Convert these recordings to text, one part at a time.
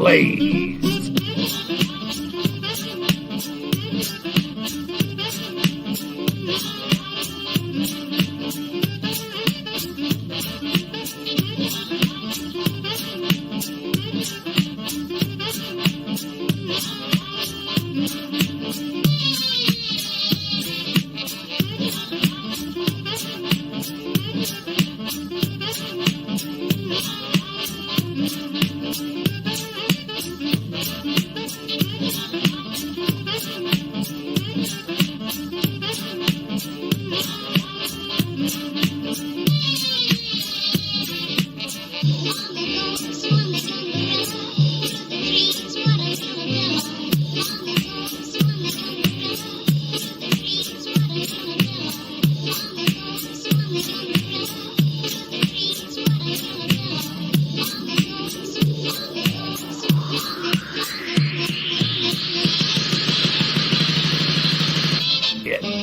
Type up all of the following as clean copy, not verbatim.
Blaised.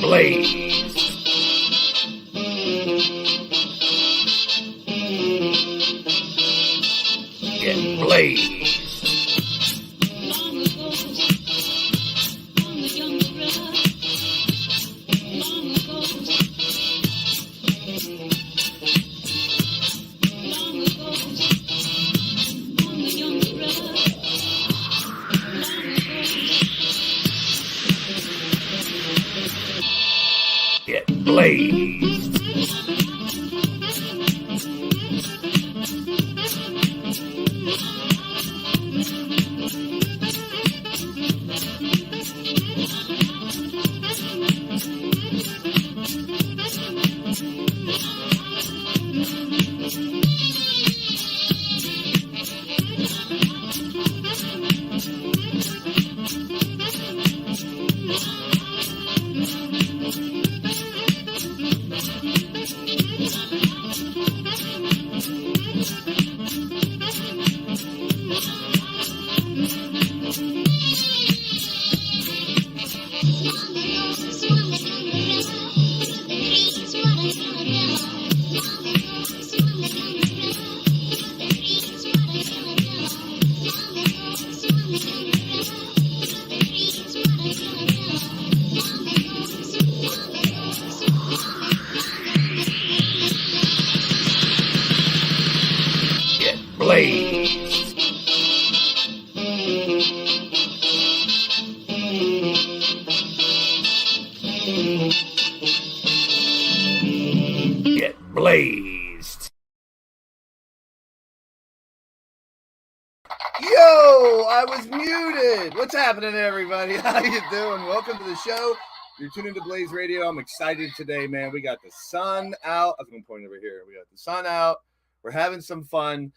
Blaised. Get Blaised. Get Blaised. Blaised. Get Blaised. Yo, I was muted. What's happening, everybody? How you doing? Welcome to the show. You're tuning to Blaze Radio. I'm excited today, man. We got the sun out. I was going to point over here. We got the sun out. We're having some fun.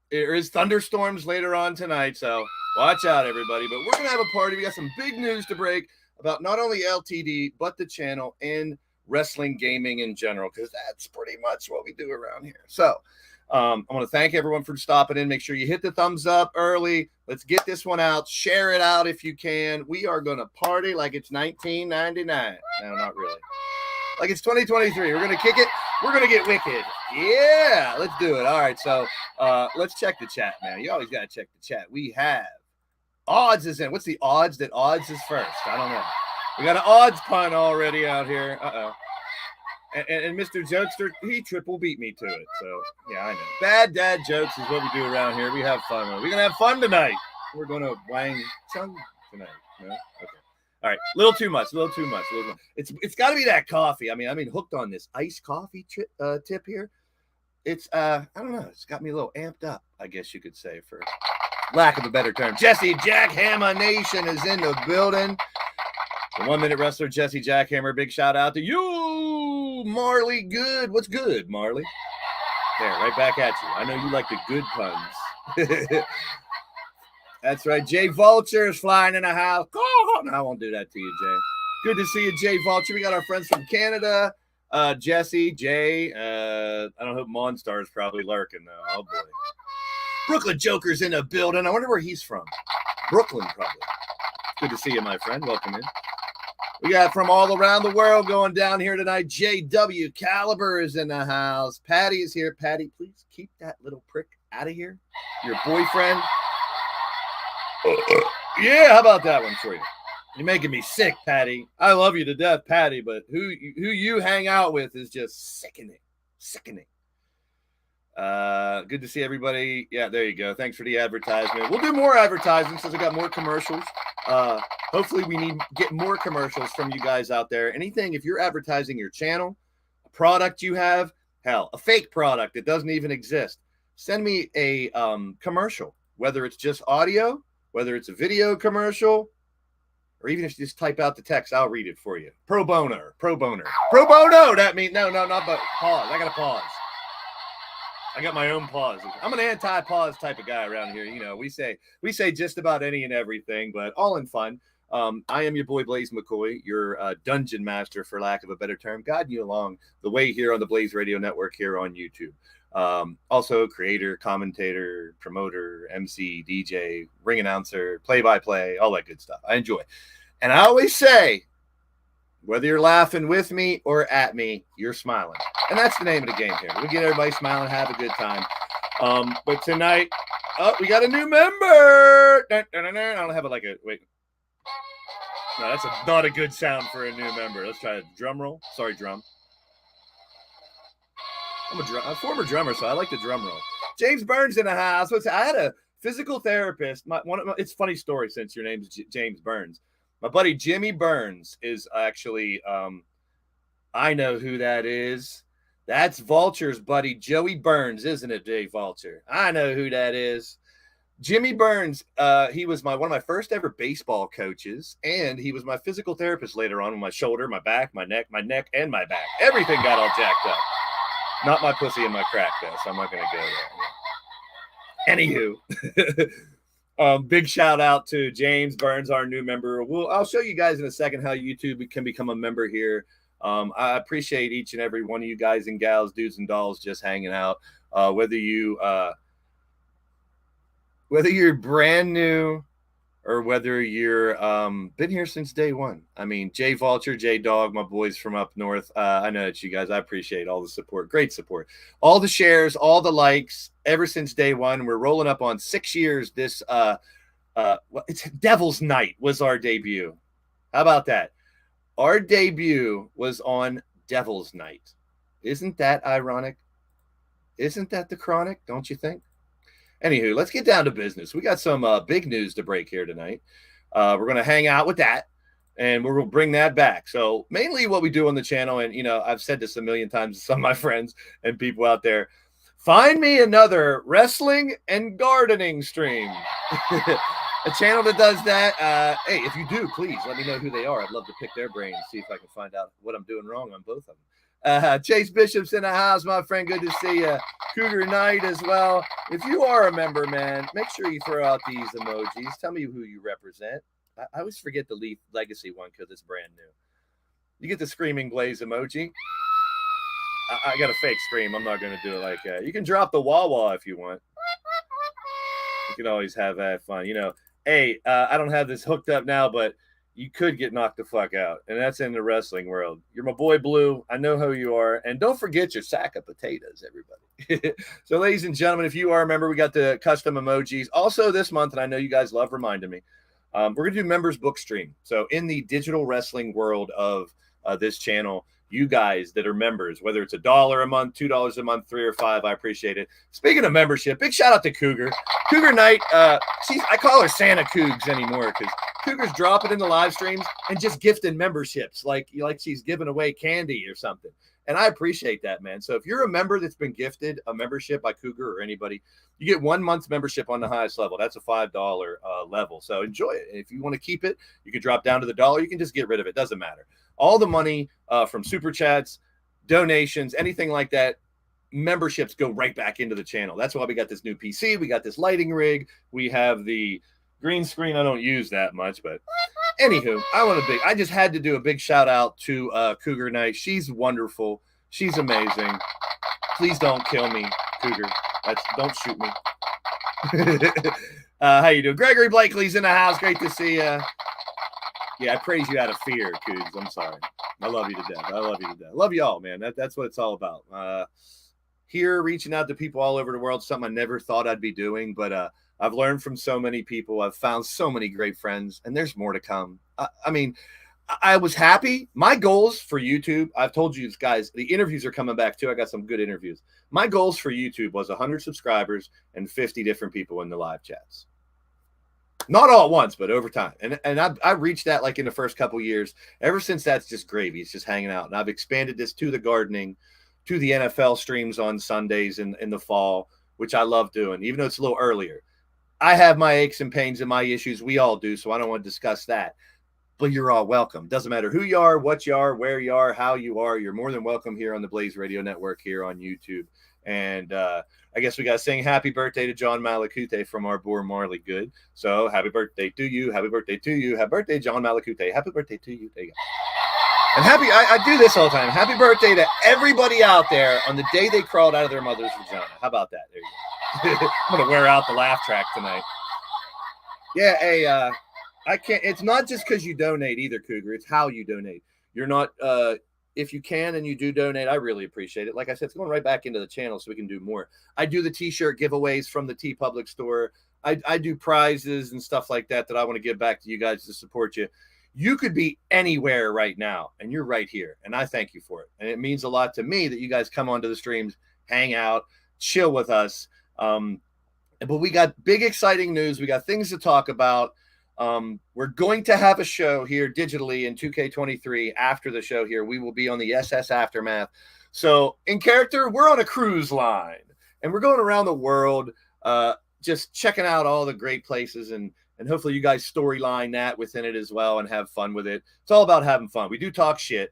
There is thunderstorms later on tonight, so watch out, everybody. But we're going to have a party. We got some big news to break about not only LTD, but the channel and wrestling gaming in general, because that's pretty much what we do around here. So I want to thank everyone for stopping in. Make sure you hit the thumbs up early. Let's get this one out. Share it out if you can. We are going to party like it's 1999. No, not really. Like it's 2023. We're going to kick it. We're going to get wicked. Yeah, let's do it. All right, so let's check the chat, man. You always got to check the chat. We have Odds is in. What's the odds that Odds is first? I don't know. We got an odds pun already out here. Uh-oh. And Mr. Jokester, he triple beat me to it. So, yeah, I know. Bad dad jokes is what we do around here. We have fun. We're going to have fun tonight. We're going to wang chung tonight. No? Okay. All right. A little too much. It's got to be that coffee. I mean, hooked on this iced coffee tip here. It's, I don't know. It's got me a little amped up, I guess you could say, for lack of a better term. Jesse Jackhammer Nation is in the building. The 1 Minute Wrestler, Jesse Jackhammer. Big shout out to you, Marley Good. What's good, Marley? There, right back at you. I know you like the good puns. That's right. Jay Vulture is flying in the house. No, I won't do that to you, Jay. Good to see you, Jay Vulture. We got our friends from Canada. Jesse, Jay. I don't know. Monstar is probably lurking, though. Oh, boy. Brooklyn Joker's in the building. I wonder where he's from. Brooklyn, probably. Good to see you, my friend. Welcome in. We got from all around the world going down here tonight. JW Caliber is in the house. Patty is here. Patty, please keep that little prick out of here. Your boyfriend Yeah, how about that one for you? You're making me sick, Patty. I love you to death, Patty, but who you hang out with is just sickening. Good to see everybody. Yeah, there you go. Thanks for the advertisement. We'll do more advertisements since I got more commercials. Hopefully we get more commercials from you guys out there. Anything, if you're advertising your channel, a product you have, hell, a fake product that doesn't even exist, send me a commercial, whether it's just audio, whether it's a video commercial, or even if you just type out the text, I'll read it for you. Pro bono. That means no, not but pause. I gotta pause. I got my own pause. I'm an anti-pause type of guy around here. You know, we say just about any and everything, but all in fun. I am your boy Blaise McCoy, your dungeon master, for lack of a better term, guiding you along the way here on the Blaze Radio Network here on YouTube. Also creator, commentator, promoter, MC, DJ, ring announcer, play-by-play, all that good stuff. I enjoy. And I always say, whether you're laughing with me or at me, you're smiling. And that's the name of the game here. We get everybody smiling, have a good time. But tonight, we got a new member. I don't have it like a, wait. No, that's not a good sound for a new member. Let's try a drum roll. Sorry, drum. I'm a former drummer, so I like the drum roll. James Burns in the house. I had a physical therapist. It's a funny story since your name's James Burns. My buddy Jimmy Burns is actually, I know who that is. That's Vulture's buddy Joey Burns, isn't it, Dave Vulture? I know who that is. Jimmy Burns, he was one of my first ever baseball coaches, and he was my physical therapist later on with my shoulder, my back, my neck, and my back. Everything got all jacked up. Not my pussy and my crack, though, so I'm not going to go there. Anywho, big shout out to James Burns, our new member. I'll show you guys in a second how YouTube can become a member here. I appreciate each and every one of you guys and gals, dudes and dolls, just hanging out. Whether you're brand new or whether you're been here since day one. I mean, Jay Vulture, Jay Dog, my boys from up north. I know it's you guys. I appreciate all the support. Great support. All the shares, all the likes ever since day one. We're rolling up on 6 years. This it's Devil's Night was our debut. How about that? Our debut was on Devil's Night. Isn't that ironic? Isn't that the chronic? Don't you think? Anywho, let's get down to business. We got some big news to break here tonight. We're going to hang out with that, and we're going to bring that back. So mainly what we do on the channel, and, you know, I've said this a million times to some of my friends and people out there, find me another wrestling and gardening stream. A channel that does that. Hey, if you do, please let me know who they are. I'd love to pick their brains, see if I can find out what I'm doing wrong on both of them. Chase Bishop's in the house, my friend. Good to see you. Cougar Knight as well. If you are a member, man, make sure you throw out these emojis. Tell me who you represent. I always forget the Leaf Legacy one because it's brand new. You get the Screaming Blaze emoji. I got a fake scream. I'm not going to do it like that. You can drop the wah-wah if you want. You can always have that fun. You know, hey, I don't have this hooked up now, but you could get knocked the fuck out, and that's in the wrestling world. You're my boy Blue. I know who you are, and don't forget your sack of potatoes, everybody. So, ladies and gentlemen, if you are a member, we got the custom emojis. Also, this month, and I know you guys love reminding me, we're going to do members book stream. So, in the digital wrestling world of this channel, you guys that are members, whether it's $1 a month, $2 a month, $3 or $5, I appreciate it. Speaking of membership, big shout out to Cougar Knight. I call her Santa Cougs anymore because Cougar's dropping in the live streams and just gifting memberships like she's giving away candy or something. And I appreciate that, man. So if you're a member that's been gifted a membership by Cougar or anybody, you get 1 month's membership on the highest level. That's a $5 level. So enjoy it. And if you want to keep it, you can drop down to the $1. You can just get rid of it. Doesn't matter. All the money from super chats, donations, anything like that, memberships go right back into the channel. That's why we got this new PC. We got this lighting rig. We have the green screen. I don't use that much, but anywho, I just had to do a big shout out to Cougar Knight. She's wonderful. She's amazing. Please don't kill me, Cougar. Don't shoot me. How you doing? Gregory Blakely's in the house. Great to see you. Yeah, I praise you out of fear, Cougs. I'm sorry. I love you to death. I love you to death. Love y'all, man. That's what it's all about. here reaching out to people all over the world, something I never thought I'd be doing, but I've learned from so many people. I've found so many great friends, and there's more to come. I mean, I was happy. My goals for YouTube, I've told you guys, the interviews are coming back too. I got some good interviews. My goals for YouTube was 100 subscribers and 50 different people in the live chats. Not all at once, but over time. And I reached that like in the first couple years. Ever since, that's just gravy. It's just hanging out. And I've expanded this to the gardening, to the NFL streams on Sundays in the fall, which I love doing, even though it's a little earlier. I have my aches and pains and my issues. We all do, so I don't want to discuss that. But you're all welcome. Doesn't matter who you are, what you are, where you are, how you are. You're more than welcome here on the Blaised Radio Network here on YouTube. And I guess we got to sing happy birthday to John Malakute from our boy Marley Good. So happy birthday to you. Happy birthday to you. Happy birthday, John Malakute. Happy birthday to you. There you go. And I do this all the time. Happy birthday to everybody out there on the day they crawled out of their mother's vagina. How about that? There you go. I'm going to wear out the laugh track tonight. Yeah, hey, I can't. It's not just because you donate either, Cougar. It's how you donate. You're not, if you can and you do donate, I really appreciate it. Like I said, it's going right back into the channel so we can do more. I do the t-shirt giveaways from the T Public store. I do prizes and stuff like that I want to give back to you guys to support you. You could be anywhere right now, and you're right here, and I thank you for it. And it means a lot to me that you guys come onto the streams, hang out, chill with us. But we got big, exciting news. We got things to talk about. We're going to have a show here digitally in 2K23 after the show here. We will be on the SS Aftermath. So in character, we're on a cruise line, and we're going around the world just checking out all the great places, and hopefully you guys storyline that within it as well and have fun with it. It's all about having fun. We do talk shit.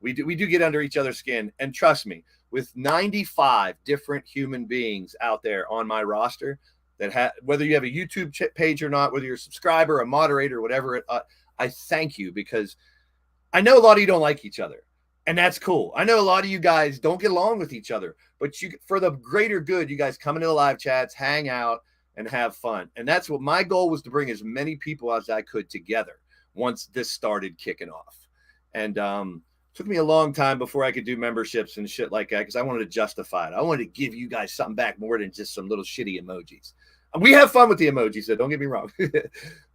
We do get under each other's skin. And trust me, with 95 different human beings out there on my roster, that whether you have a YouTube page or not, whether you're a subscriber, a moderator, whatever, I thank you, because I know a lot of you don't like each other, and that's cool. I know a lot of you guys don't get along with each other, but for the greater good, you guys come into the live chats, hang out, and have fun. And that's what my goal was, to bring as many people as I could together once this started kicking off. And took me a long time before I could do memberships and shit like that, because I wanted to justify it. I wanted to give you guys something back more than just some little shitty emojis. We have fun with the emojis, so don't get me wrong.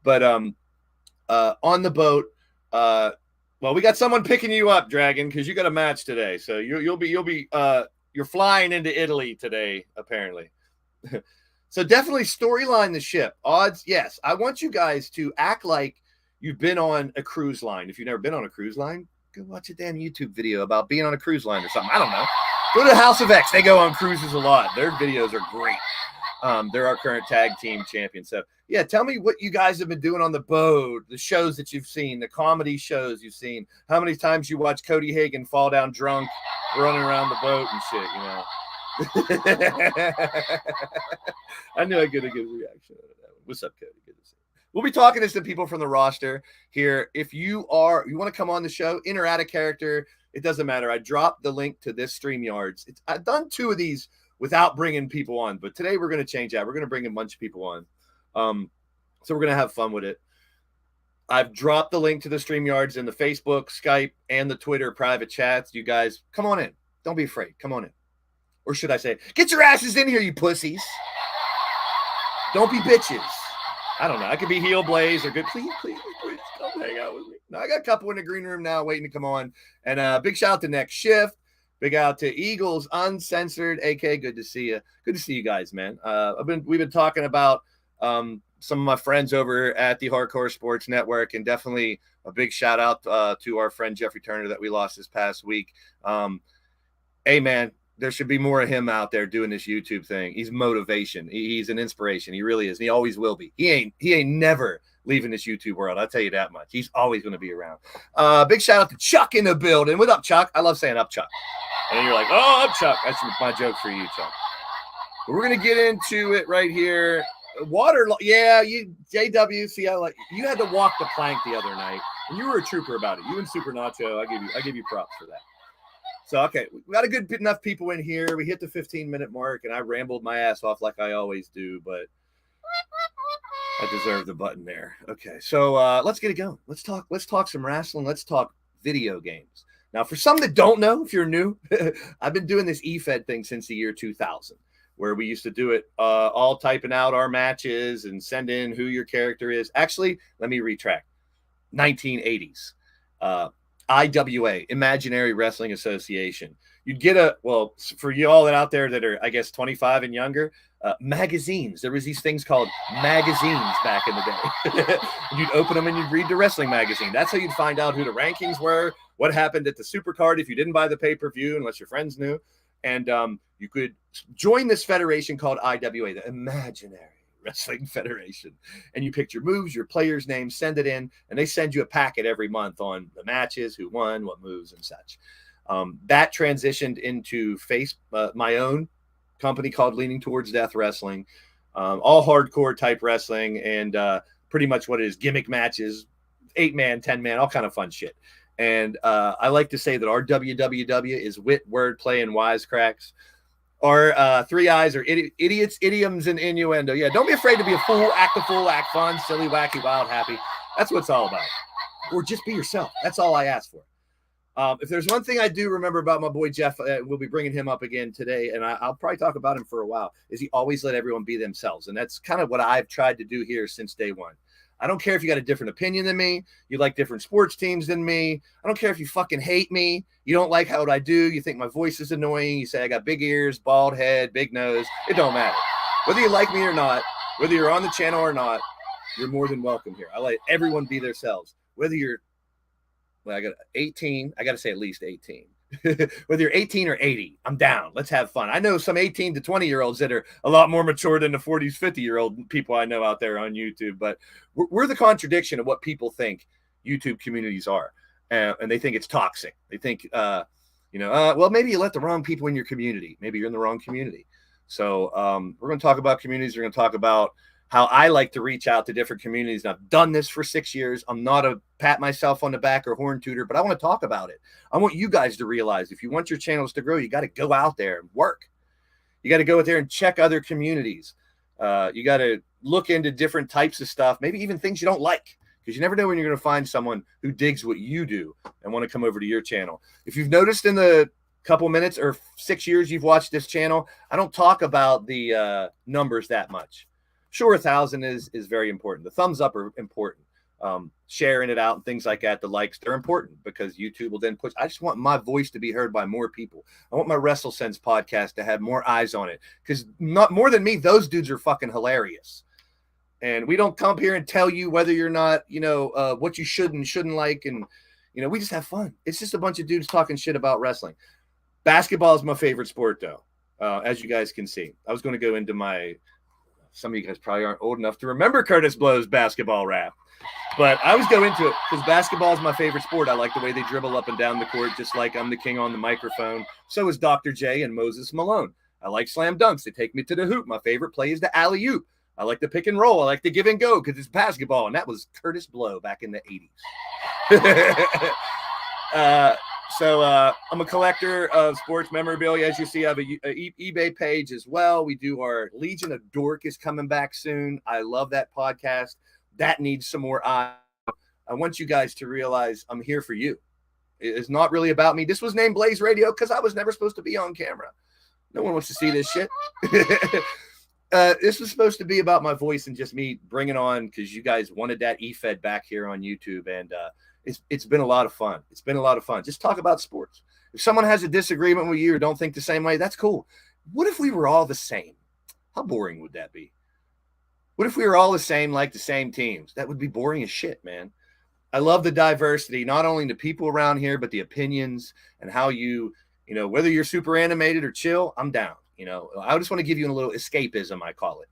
But on the boat, well, we got someone picking you up, Dragon, because you got a match today. So you're flying into Italy today, apparently. So definitely storyline the ship. Odds, yes. I want you guys to act like you've been on a cruise line. If you've never been on a cruise line, go watch a damn YouTube video about being on a cruise line or something. I don't know. Go to House of X. They go on cruises a lot. Their videos are great. They're our current tag team champion. So, yeah, tell me what you guys have been doing on the boat, the shows that you've seen, the comedy shows you've seen, how many times you watch Cody Hagan fall down drunk, running around the boat and shit, you know. I knew I'd get a good reaction out of that one. What's up, Cody? Good to see you. We'll be talking to some people from the roster here. If you want to come on the show, in or out of character, it doesn't matter. I dropped the link to this StreamYards. I've done 2 of these without bringing people on, but today we're going to change that. We're going to bring a bunch of people on. So we're going to have fun with it. I've dropped the link to the StreamYards in the Facebook, Skype, and the Twitter private chats. You guys, come on in. Don't be afraid. Come on in. Or should I say, get your asses in here, you pussies. Don't be bitches. I don't know. I could be heel Blaze or good. Please come hang out with me. No, I got a couple in the green room now waiting to come on. And big shout out to Next Shift. Big out to Eagles Uncensored. AK, good to see you. Good to see you guys, man. We've been talking about some of my friends over at the Hardcore Sports Network, and definitely a big shout out to our friend Jeffrey Turner that we lost this past week. Hey, man. There should be more of him out there doing this YouTube thing. He's motivation. He's an inspiration. He really is. And he always will be. He ain't never leaving this YouTube world. I'll tell you that much. He's always going to be around. Big shout out to Chuck in the building. What up, Chuck? I love saying up, Chuck. And then you're like, oh, up, Chuck. That's my joke for you, Chuck. But we're going to get into it right here. Water. Yeah, JW. See, you had to walk the plank the other night, and you were a trooper about it. You and Super Nacho. I give you props for that. So, okay, we got a good enough people in here. We hit the 15-minute mark, and I rambled my ass off like I always do, but I deserve the button there. Okay, so let's get it going. Let's talk some wrestling. Let's talk video games. Now, for some that don't know, if you're new, I've been doing this EFED thing since the year 2000, where we used to do it all typing out our matches and send in who your character is. Actually, let me retract. 1980s. IWA, Imaginary Wrestling Association. You'd get for you all that out there that are, I guess, 25 and younger, magazines. There was these things called magazines back in the day. You'd open them and you'd read the wrestling magazine. That's how you'd find out who the rankings were, what happened at the Supercard if you didn't buy the pay-per-view, unless your friends knew. And you could join this federation called IWA, the Imaginary Wrestling Federation. And you pick your moves, your players' names, send it in, and they send you a packet every month on the matches, who won, what moves, and such. That transitioned into my own company called Leaning Towards Death Wrestling, all hardcore type wrestling, and pretty much what it is, gimmick matches, 8-man, 10-man, all kind of fun shit. And I like to say that our WWW is wit, wordplay, and wisecracks. Our 3 eyes are idiots, idioms, and innuendo. Yeah, don't be afraid to be a fool, act fun, silly, wacky, wild, happy. That's what it's all about. Or just be yourself. That's all I ask for. If there's one thing I do remember about my boy Jeff, we'll be bringing him up again today, and I'll probably talk about him for a while, is he always let everyone be themselves. And that's kind of what I've tried to do here since day one. I don't care if you got a different opinion than me, you like different sports teams than me. I don't care if you fucking hate me, you don't like how I do, you think my voice is annoying, you say I got big ears, bald head, big nose. It don't matter. Whether you like me or not, whether you're on the channel or not, you're more than welcome here. I let everyone be themselves. Whether you're, I got 18, I got to say at least 18. Whether you're 18 or 80, I'm down. Let's have fun. I know some 18 to 20-year-olds that are a lot more mature than the 40s, 50-year-old people I know out there on YouTube. But we're the contradiction of what people think YouTube communities are. And they think it's toxic. They think, well, maybe you let the wrong people in your community. Maybe you're in the wrong community. So we're going to talk about communities. We're going to talk about how I like to reach out to different communities. And I've done this for 6 years. I'm not a pat myself on the back or horn tooter, but I want to talk about it. I want you guys to realize if you want your channels to grow, you got to go out there and work. You got to go out there and check other communities. You got to look into different types of stuff, maybe even things you don't like, because you never know when you're going to find someone who digs what you do and want to come over to your channel. If you've noticed in the couple minutes or 6 years you've watched this channel, I don't talk about the numbers that much. Sure, 1,000 is very important. The thumbs up are important. Sharing it out and things like that, the likes, they're important because YouTube will then push. I just want my voice to be heard by more people. I want my WrestleSense podcast to have more eyes on it because not more than me, those dudes are fucking hilarious. And we don't come up here and tell you whether you're not, what you should and shouldn't like. And, we just have fun. It's just a bunch of dudes talking shit about wrestling. Basketball is my favorite sport, though, as you guys can see. I was going to go into some of you guys probably aren't old enough to remember Curtis Blow's basketball rap. But I always go into it because basketball is my favorite sport. I like the way they dribble up and down the court, just like I'm the king on the microphone. So is Dr. J and Moses Malone. I like slam dunks. They take me to the hoop. My favorite play is the alley-oop. I like the pick and roll. I like the give and go because it's basketball. And that was Curtis Blow back in the 80s. So I'm a collector of sports memorabilia. As you see, I have a eBay page as well. We do our Legion of Dork is coming back soon. I love that podcast. That needs some more eyes. I want you guys to realize I'm here for you. It's not really about me. This was named Blaze Radio because I was never supposed to be on camera. No one wants to see this shit. This was supposed to be about my voice and just me bringing on because you guys wanted that EFED back here on YouTube. And it's been a lot of fun. It's been a lot of fun. Just talk about sports. If someone has a disagreement with you or don't think the same way, that's cool. What if we were all the same? How boring would that be? What if we were all the same, like the same teams? That would be boring as shit, man. I love the diversity, not only the people around here, but the opinions and how whether you're super animated or chill, I'm down. I just want to give you a little escapism, I call it.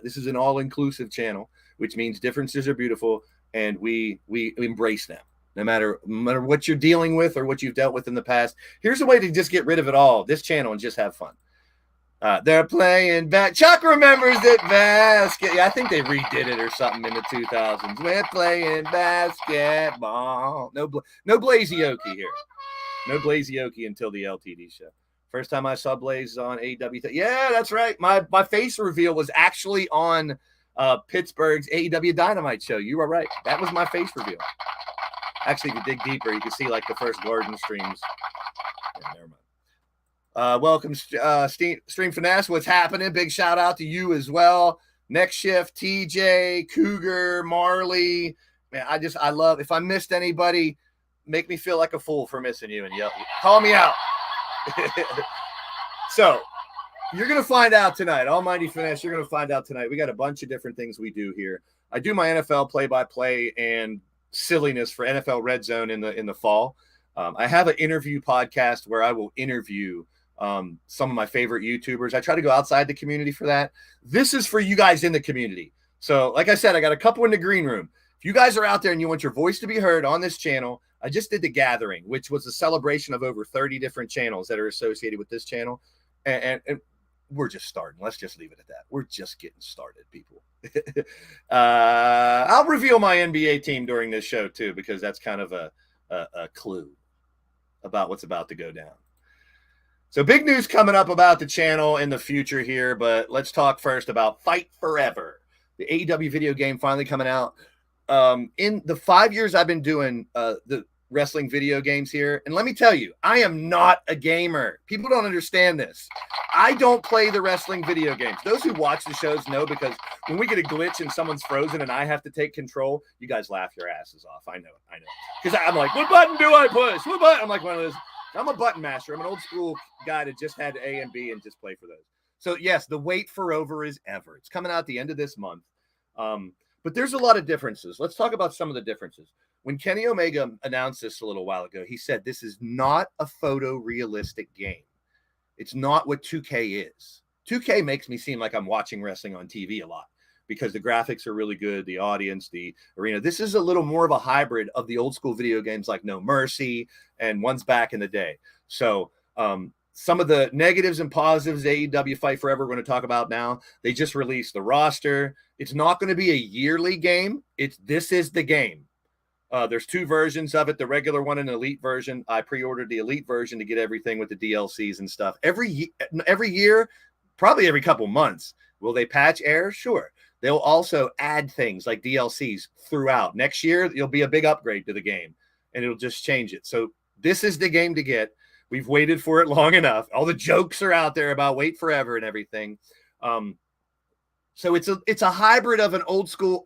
This is an all-inclusive channel, which means differences are beautiful, and we embrace them. No matter what you're dealing with or what you've dealt with in the past. Here's a way to just get rid of it all, this channel, and just have fun. They're playing back. Chuck remembers it. Basket. Yeah, I think they redid it or something in the 2000s. We're playing basketball. No Blaised here. No Blaised until the LTD show. First time I saw Blaise on AEW. Yeah, that's right. My face reveal was actually on Pittsburgh's AEW Dynamite show. You were right. That was my face reveal. Actually, if you dig deeper, you can see like the first garden streams. Yeah, never mind. Welcome, Stream Finesse. What's happening? Big shout out to you as well. Next Shift, TJ, Cougar, Marley. Man, I love. If I missed anybody, make me feel like a fool for missing you and call me out. So you're going to find out tonight. Almighty Finesse, you're going to find out tonight. We got a bunch of different things we do here. I do my NFL play-by-play and silliness for NFL Red Zone in the fall. I have an interview podcast where I will interview some of my favorite YouTubers. I try to go outside the community for that. This is for you guys in the community. So like I said, I got a couple in the green room. If you guys are out there and you want your voice to be heard on this channel, I just did The Gathering, which was a celebration of over 30 different channels that are associated with this channel. And we're just starting. Let's just leave it at that. We're just getting started, people. I'll reveal my NBA team during this show too, because that's kind of a clue about what's about to go down. So big news coming up about the channel in the future here, but let's talk first about Fight Forever, the AEW video game finally coming out. In the 5 years I've been doing the wrestling video games here, and let me tell you, I am not a gamer. People don't understand this. I don't play the wrestling video games. Those who watch the shows know, because when we get a glitch and someone's frozen and I have to take control, you guys laugh your asses off. I know. Because I'm like, what button do I push? What button? I'm like one of those. I'm a button master. I'm an old school guy that just had A and B and just play for those. So yes, the wait for over is ever. It's coming out at the end of this month. But there's a lot of differences. Let's talk about some of the differences. When Kenny Omega announced this a little while ago, he said this is not a photorealistic game. It's not what 2K is. 2K makes me seem like I'm watching wrestling on TV a lot because the graphics are really good, the audience, the arena. This is a little more of a hybrid of the old school video games like No Mercy and ones back in the day. So some of the negatives and positives AEW Fight Forever we're going to talk about now. They just released the roster. It's not going to be a yearly game. This is the game. There's two versions of it, the regular one and the elite version. I pre-ordered the elite version to get everything with the DLCs and stuff. Every year, probably every couple months. Will they patch errors? Sure. They'll also add things like DLCs throughout. Next year, it'll be a big upgrade to the game, and it'll just change it. So this is the game to get. We've waited for it long enough. All the jokes are out there about wait forever and everything. So it's a hybrid of an old school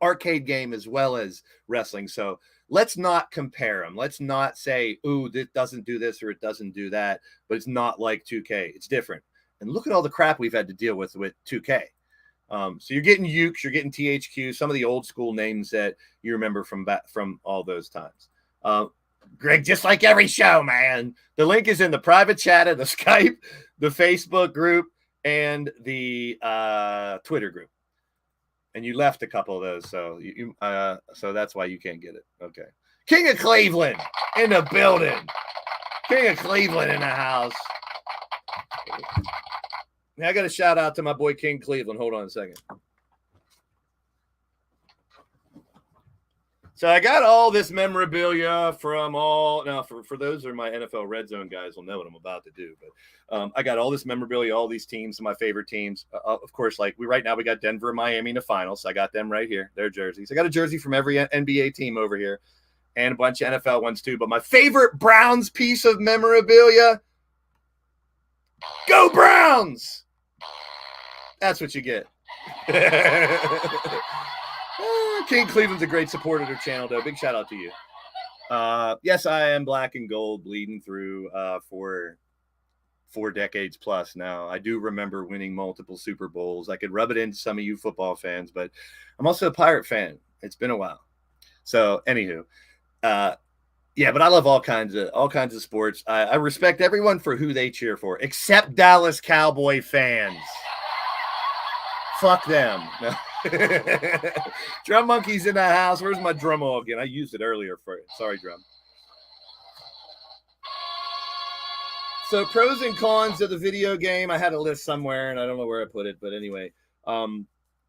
arcade game as well as wrestling. So let's not compare them. Let's not say, ooh, this doesn't do this or it doesn't do that, but it's not like 2K. It's different. And look at all the crap we've had to deal with 2K. So you're getting Ukes, you're getting THQ, some of the old school names that you remember from all those times. Greg, just like every show, man. The link is in the private chat of the Skype, the Facebook group, and the Twitter group. And you left a couple of those, so so that's why you can't get it. Okay. King of Cleveland in the building. King of Cleveland in the house. Now I got a shout out to my boy King Cleveland. Hold on a second. So I got all this memorabilia from for those who are my NFL Red Zone guys will know what I'm about to do. But I got all this memorabilia, all these teams, my favorite teams. Of course, like right now we got Denver and Miami in the finals. So I got them right here, their jerseys. I got a jersey from every NBA team over here and a bunch of NFL ones too. But my favorite Browns piece of memorabilia, go Browns! That's what you get. King Cleveland's a great supporter of their channel, though. Big shout out to you. Yes, I am black and gold, bleeding through for 4 decades plus now. I do remember winning multiple Super Bowls. I could rub it into some of you football fans, but I'm also a Pirate fan. It's been a while. So, anywho, yeah, but I love all kinds of sports. I respect everyone for who they cheer for, except Dallas Cowboy fans. Fuck them. No. Drum Monkey's in the house. Where's my drum all again? I used it earlier for it. Sorry, drum. So pros and cons of the video game. I had a list somewhere, and I don't know where I put it, but anyway,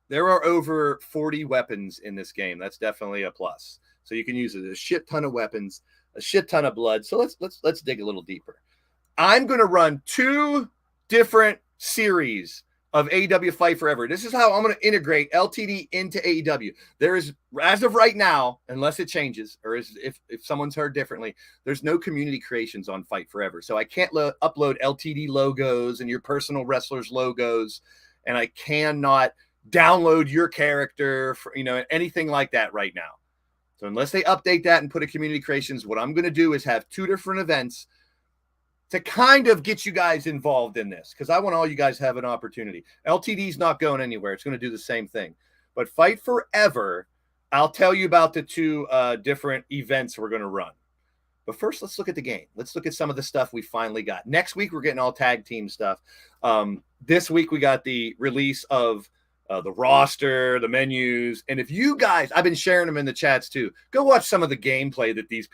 there are over 40 weapons in this game. That's definitely a plus. So you can use it. A shit ton of weapons, a shit ton of blood. So let's dig a little deeper. I'm going to run 2 different series of AEW Fight Forever. This is how I'm going to integrate LTD into AEW. There is, as of right now, unless it changes, or if someone's heard differently, there's no community creations on Fight Forever. So I can't upload LTD logos and your personal wrestlers' logos, and I cannot download your character, for, anything like that right now. So unless they update that and put a community creations, what I'm going to do is have 2 different events to kind of get you guys involved in this, because I want all you guys to have an opportunity. LTD's not going anywhere. It's going to do the same thing. But Fight Forever, I'll tell you about the 2 different events we're going to run. But first, let's look at the game. Let's look at some of the stuff we finally got. Next week, we're getting all tag team stuff. This week, we got the release of the roster, the menus. And if you guys, I've been sharing them in the chats too, go watch some of the gameplay that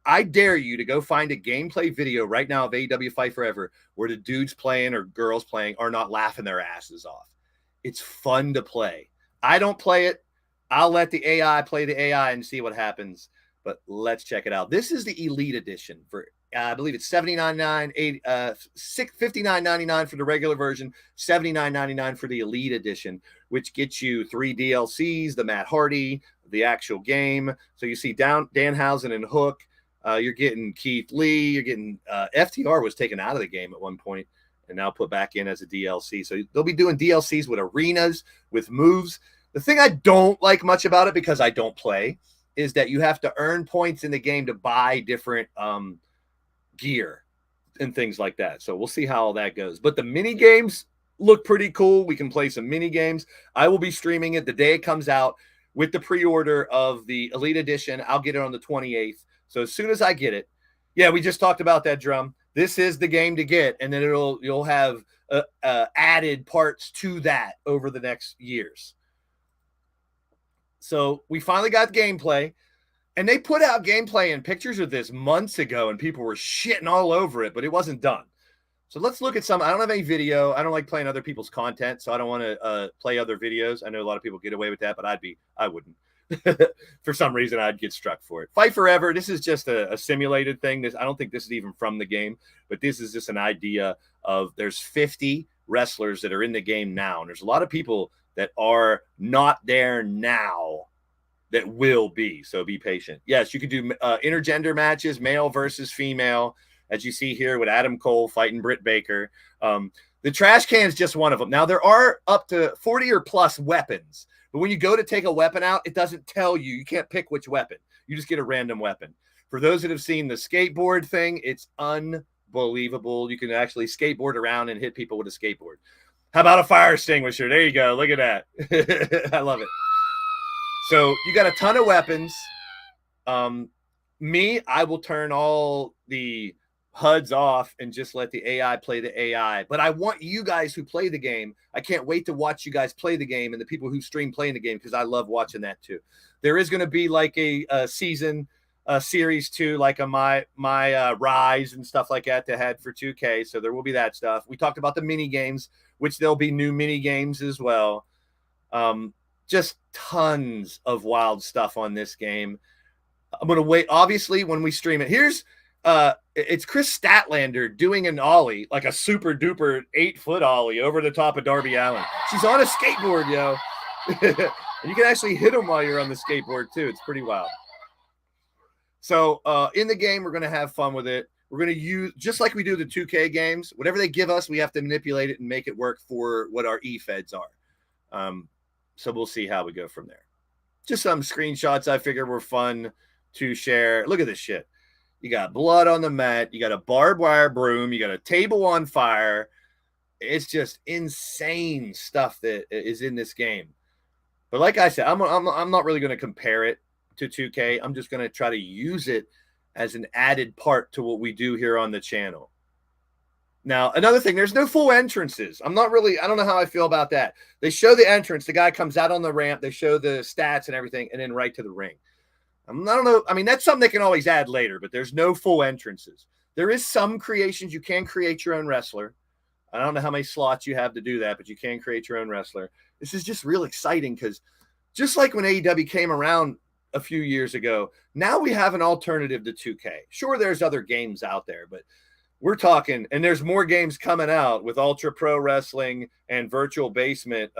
I dare you to go find a gameplay video right now of AEW Fight Forever where the dudes playing or girls playing are not laughing their asses off. It's fun to play. I don't play it. I'll let the AI play the AI and see what happens. But let's check it out. This is the Elite Edition for, I believe it's $79.99, $59.99 for the regular version, $79.99 for the Elite Edition, which gets you 3 DLCs, the Matt Hardy, the actual game. So you see Danhausen and Hook. You're getting Keith Lee. You're getting FTR was taken out of the game at one point and now put back in as a DLC. So they'll be doing DLCs with arenas, with moves. The thing I don't like much about it, because I don't play, is that you have to earn points in the game to buy different gear and things like that. So we'll see how all that goes. But the mini games look pretty cool. We can play some mini games. I will be streaming it the day it comes out with the pre-order of the Elite Edition. I'll get it on the 28th. So as soon as I get it, yeah, we just talked about that, Drum. This is the game to get, and then you'll have added parts to that over the next years. So we finally got gameplay, and they put out gameplay and pictures of this months ago, and people were shitting all over it, but it wasn't done. So let's look at some. I don't have any video. I don't like playing other people's content, so I don't want to play other videos. I know a lot of people get away with that, but I wouldn't. For some reason, I'd get struck for it. Fight Forever, this is just a simulated thing. I don't think this is even from the game, but this is just an idea of there's 50 wrestlers that are in the game now, and there's a lot of people that are not there now that will be, so be patient. Yes, you could do intergender matches, male versus female, as you see here with Adam Cole fighting Britt Baker. The trash can is just one of them. Now, there are up to 40 or plus weapons. But when you go to take a weapon out, it doesn't tell you. You can't pick which weapon. You just get a random weapon. For those that have seen the skateboard thing, it's unbelievable. You can actually skateboard around and hit people with a skateboard. How about a fire extinguisher? There you go. Look at that. I love it. So you got a ton of weapons. I will turn all the HUDs off and just let the AI play the AI. But I want you guys who play the game. I can't wait to watch you guys play the game and the people who stream playing the game, because I love watching that too. There is going to be like a season series 2, like a my Rise and stuff like that had for 2K. So there will be that stuff. We talked about the mini games, which there'll be new mini games as well. Just tons of wild stuff on this game. I'm going to wait, obviously, when we stream it. Here's it's Chris Statlander doing an ollie, like a super duper 8-foot ollie over the top of Darby Allin. She's on a skateboard, yo. And you can actually hit them while you're on the skateboard too. It's pretty wild. So in the game, we're going to have fun with it. We're going to use, just like we do the 2K games, whatever they give us, we have to manipulate it and make it work for what our EFEDs are. So we'll see how we go from there. Just some screenshots I figured were fun to share. Look at this shit. You got blood on the mat. You got a barbed wire broom. You got a table on fire. It's just insane stuff that is in this game. But like I said, I'm not really going to compare it to 2K. I'm just going to try to use it as an added part to what we do here on the channel. Now, another thing, there's no full entrances. I don't know how I feel about that. They show the entrance. The guy comes out on the ramp. They show the stats and everything, and then right to the ring. I don't know. I mean, that's something they can always add later, but there's no full entrances. There is some creations. You can create your own wrestler. I don't know how many slots you have to do that, but you can create your own wrestler. This is just real exciting because just like when AEW came around a few years ago, now we have an alternative to 2K. Sure, there's other games out there, but we're talking, and there's more games coming out with Ultra Pro Wrestling and Virtual Basement.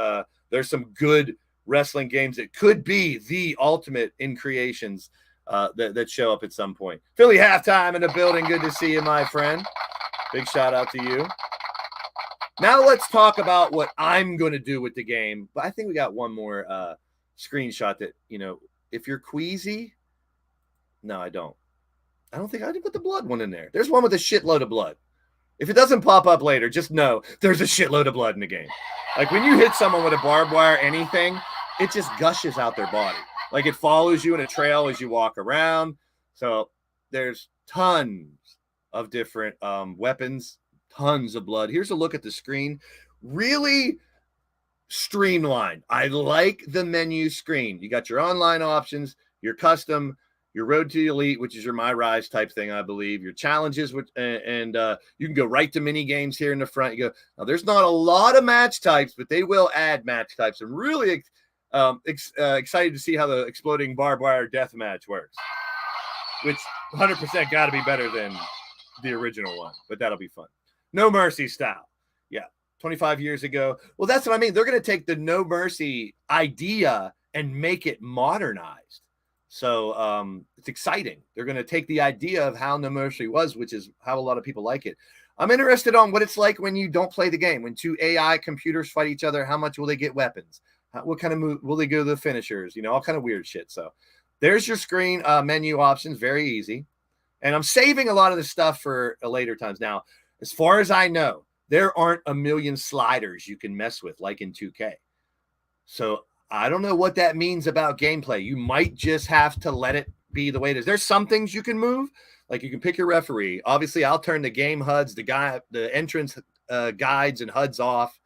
There's some good wrestling games that could be the ultimate in creations that show up at some point. Philly Halftime in the building. Good to see you, my friend. Big shout out to you. Now let's talk about what I'm going to do with the game. But I think we got one more screenshot that, if you're queasy. No, I don't. I don't think I did put the blood one in there. There's one with a shitload of blood. If it doesn't pop up later, just know there's a shitload of blood in the game. Like when you hit someone with a barbed wire, anything, it just gushes out their body. Like it follows you in a trail as you walk around. So there's tons of different weapons, tons of blood. Here's a look at the screen. Really streamlined. I like the menu screen. You got your online options, your custom, your road to elite, which is your My Rise type thing, I believe, your challenges, and you can go right to mini games here in the front. You go, now there's not a lot of match types, but they will add match types. I'm really excited to see how the exploding barbed wire death match works, which 100% got to be better than the original one, but that'll be fun. No Mercy style. Yeah. 25 years ago. Well, that's what I mean. They're going to take the No Mercy idea and make it modernized. So it's exciting. They're going to take the idea of how No Mercy was, which is how a lot of people like it. I'm interested on what it's like when you don't play the game. When two AI computers fight each other, how much will they get weapons? What kind of move will they go to the finishers? All kind of weird shit. So there's your screen menu options. Very easy. And I'm saving a lot of the stuff for later times. Now, as far as I know, there aren't a million sliders you can mess with like in 2K. So I don't know what that means about gameplay. You might just have to let it be the way it is. There's some things you can move, like you can pick your referee. Obviously, I'll turn the game HUDs, the entrance guides and HUDs off.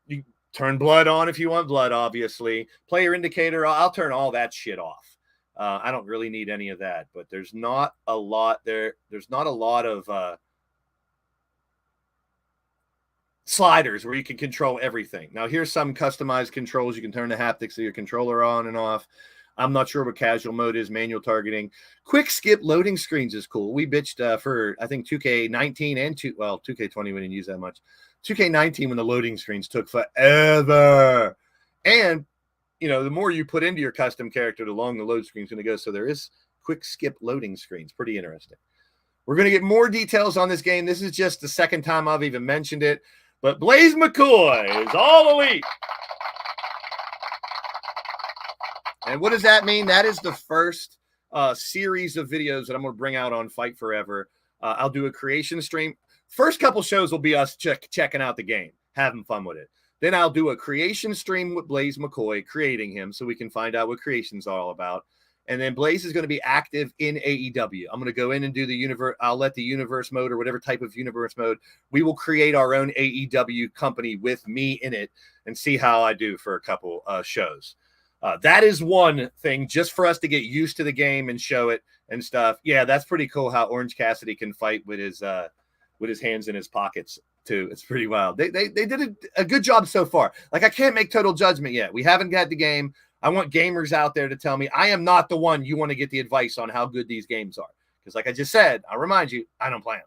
You turn blood on if you want blood, obviously. Player indicator, I'll turn all that shit off. I don't really need any of that, but there's not a lot there. There's not a lot of sliders where you can control everything. Now, here's some customized controls. You can turn the haptics of your controller on and off. I'm not sure what casual mode is, manual targeting. Quick skip loading screens is cool. We bitched for, I think, 2K19 and 2K20 we didn't use that much. 2K19 when the loading screens took forever. And, the more you put into your custom character, the longer the load screen's going to go. So there is quick skip loading screens. Pretty interesting. We're going to get more details on this game. This is just the second time I've even mentioned it. But Blaise McCoy is all elite. And what does that mean? That is the first series of videos that I'm going to bring out on Fight Forever. I'll do a creation stream. First couple shows will be us checking out the game, having fun with it. Then I'll do a creation stream with Blaise McCoy, creating him so we can find out what creation's all about. And then Blaise is going to be active in AEW. I'm going to go in and do the universe. I'll let the universe mode or whatever type of universe mode. We will create our own AEW company with me in it and see how I do for a couple shows. That is one thing just for us to get used to the game and show it and stuff. Yeah, that's pretty cool how Orange Cassidy can fight with his hands in his pockets too. It's pretty wild. They did a good job so far. Like I can't make total judgment yet. We haven't got the game. I want gamers out there to tell me I am not the one you want to get the advice on how good these games are. Because like I just said, I'll remind you, I don't play them.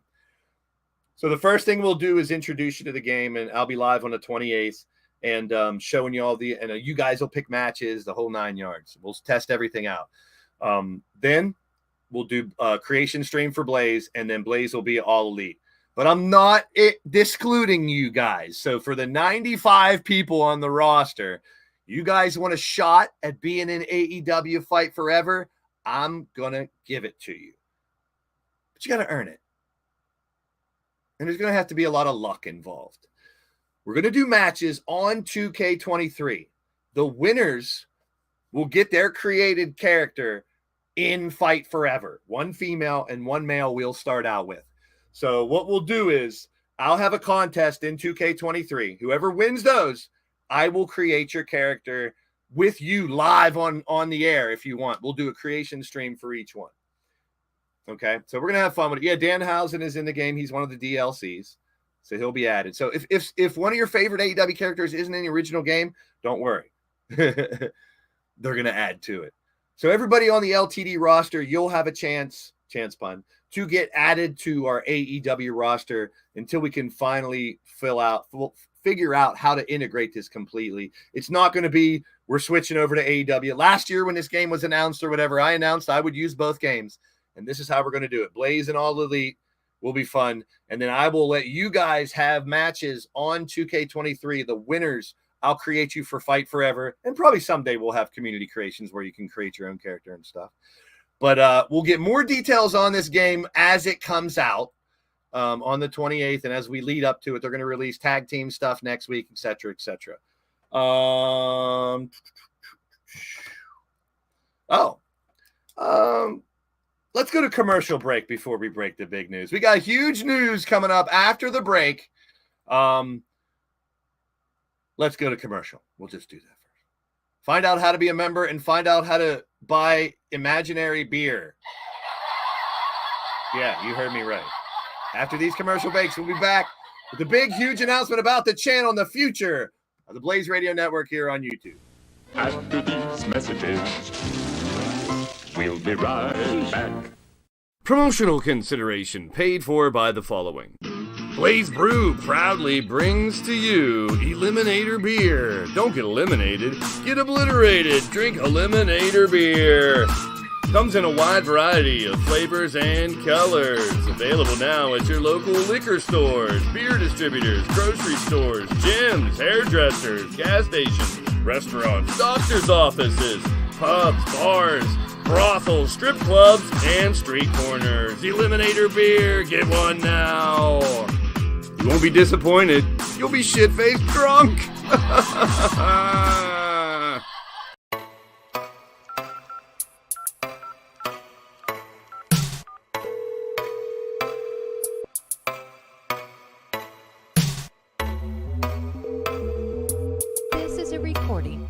So the first thing we'll do is introduce you to the game, and I'll be live on the 28th and showing you all and you guys will pick matches, the whole 9 yards. We'll test everything out. Then we'll do a creation stream for Blaise, and then Blaise will be all elite. But I'm not excluding you guys. So for the 95 people on the roster, you guys want a shot at being in AEW Fight Forever, I'm going to give it to you. But you got to earn it. And there's going to have to be a lot of luck involved. We're going to do matches on 2K23. The winners will get their created character in Fight Forever. One female and one male we'll start out with. So what we'll do is I'll have a contest in 2K23. Whoever wins those, I will create your character with you live on the air if you want. We'll do a creation stream for each one. Okay, so we're going to have fun with it. Yeah, Danhausen is in the game. He's one of the DLCs, so he'll be added. So if one of your favorite AEW characters isn't in the original game, don't worry. They're going to add to it. So everybody on the LTD roster, you'll have a chance chance pun, to get added to our AEW roster until we can finally figure out how to integrate this completely. It's not going to be we're switching over to AEW. Last year when this game was announced or whatever, I announced I would use both games, and this is how we're going to do it. Blaise and All Elite will be fun, and then I will let you guys have matches on 2K23. The winners, I'll create you for Fight Forever, and probably someday we'll have community creations where you can create your own character and stuff. But we'll get more details on this game as it comes out on the 28th, and as we lead up to it, they're going to release tag team stuff next week, etc., etc. Let's go to commercial break before we break the big news. We got huge news coming up after the break. Let's go to commercial. We'll just do that first. Find out how to be a member and find out how to buy imaginary beer. Yeah, you heard me right. After these commercial breaks, we'll be back with the big, huge announcement about the channel and the future of the Blaze Radio Network here on YouTube. After these messages, we'll be right back. Promotional consideration paid for by the following. Blaze Brew proudly brings to you Eliminator Beer. Don't get eliminated, get obliterated. Drink Eliminator Beer. Comes in a wide variety of flavors and colors. Available now at your local liquor stores, beer distributors, grocery stores, gyms, hairdressers, gas stations, restaurants, doctor's offices, pubs, bars, brothels, strip clubs, and street corners. Eliminator Beer, get one now. You won't be disappointed. You'll be shit-faced drunk. This is a recording.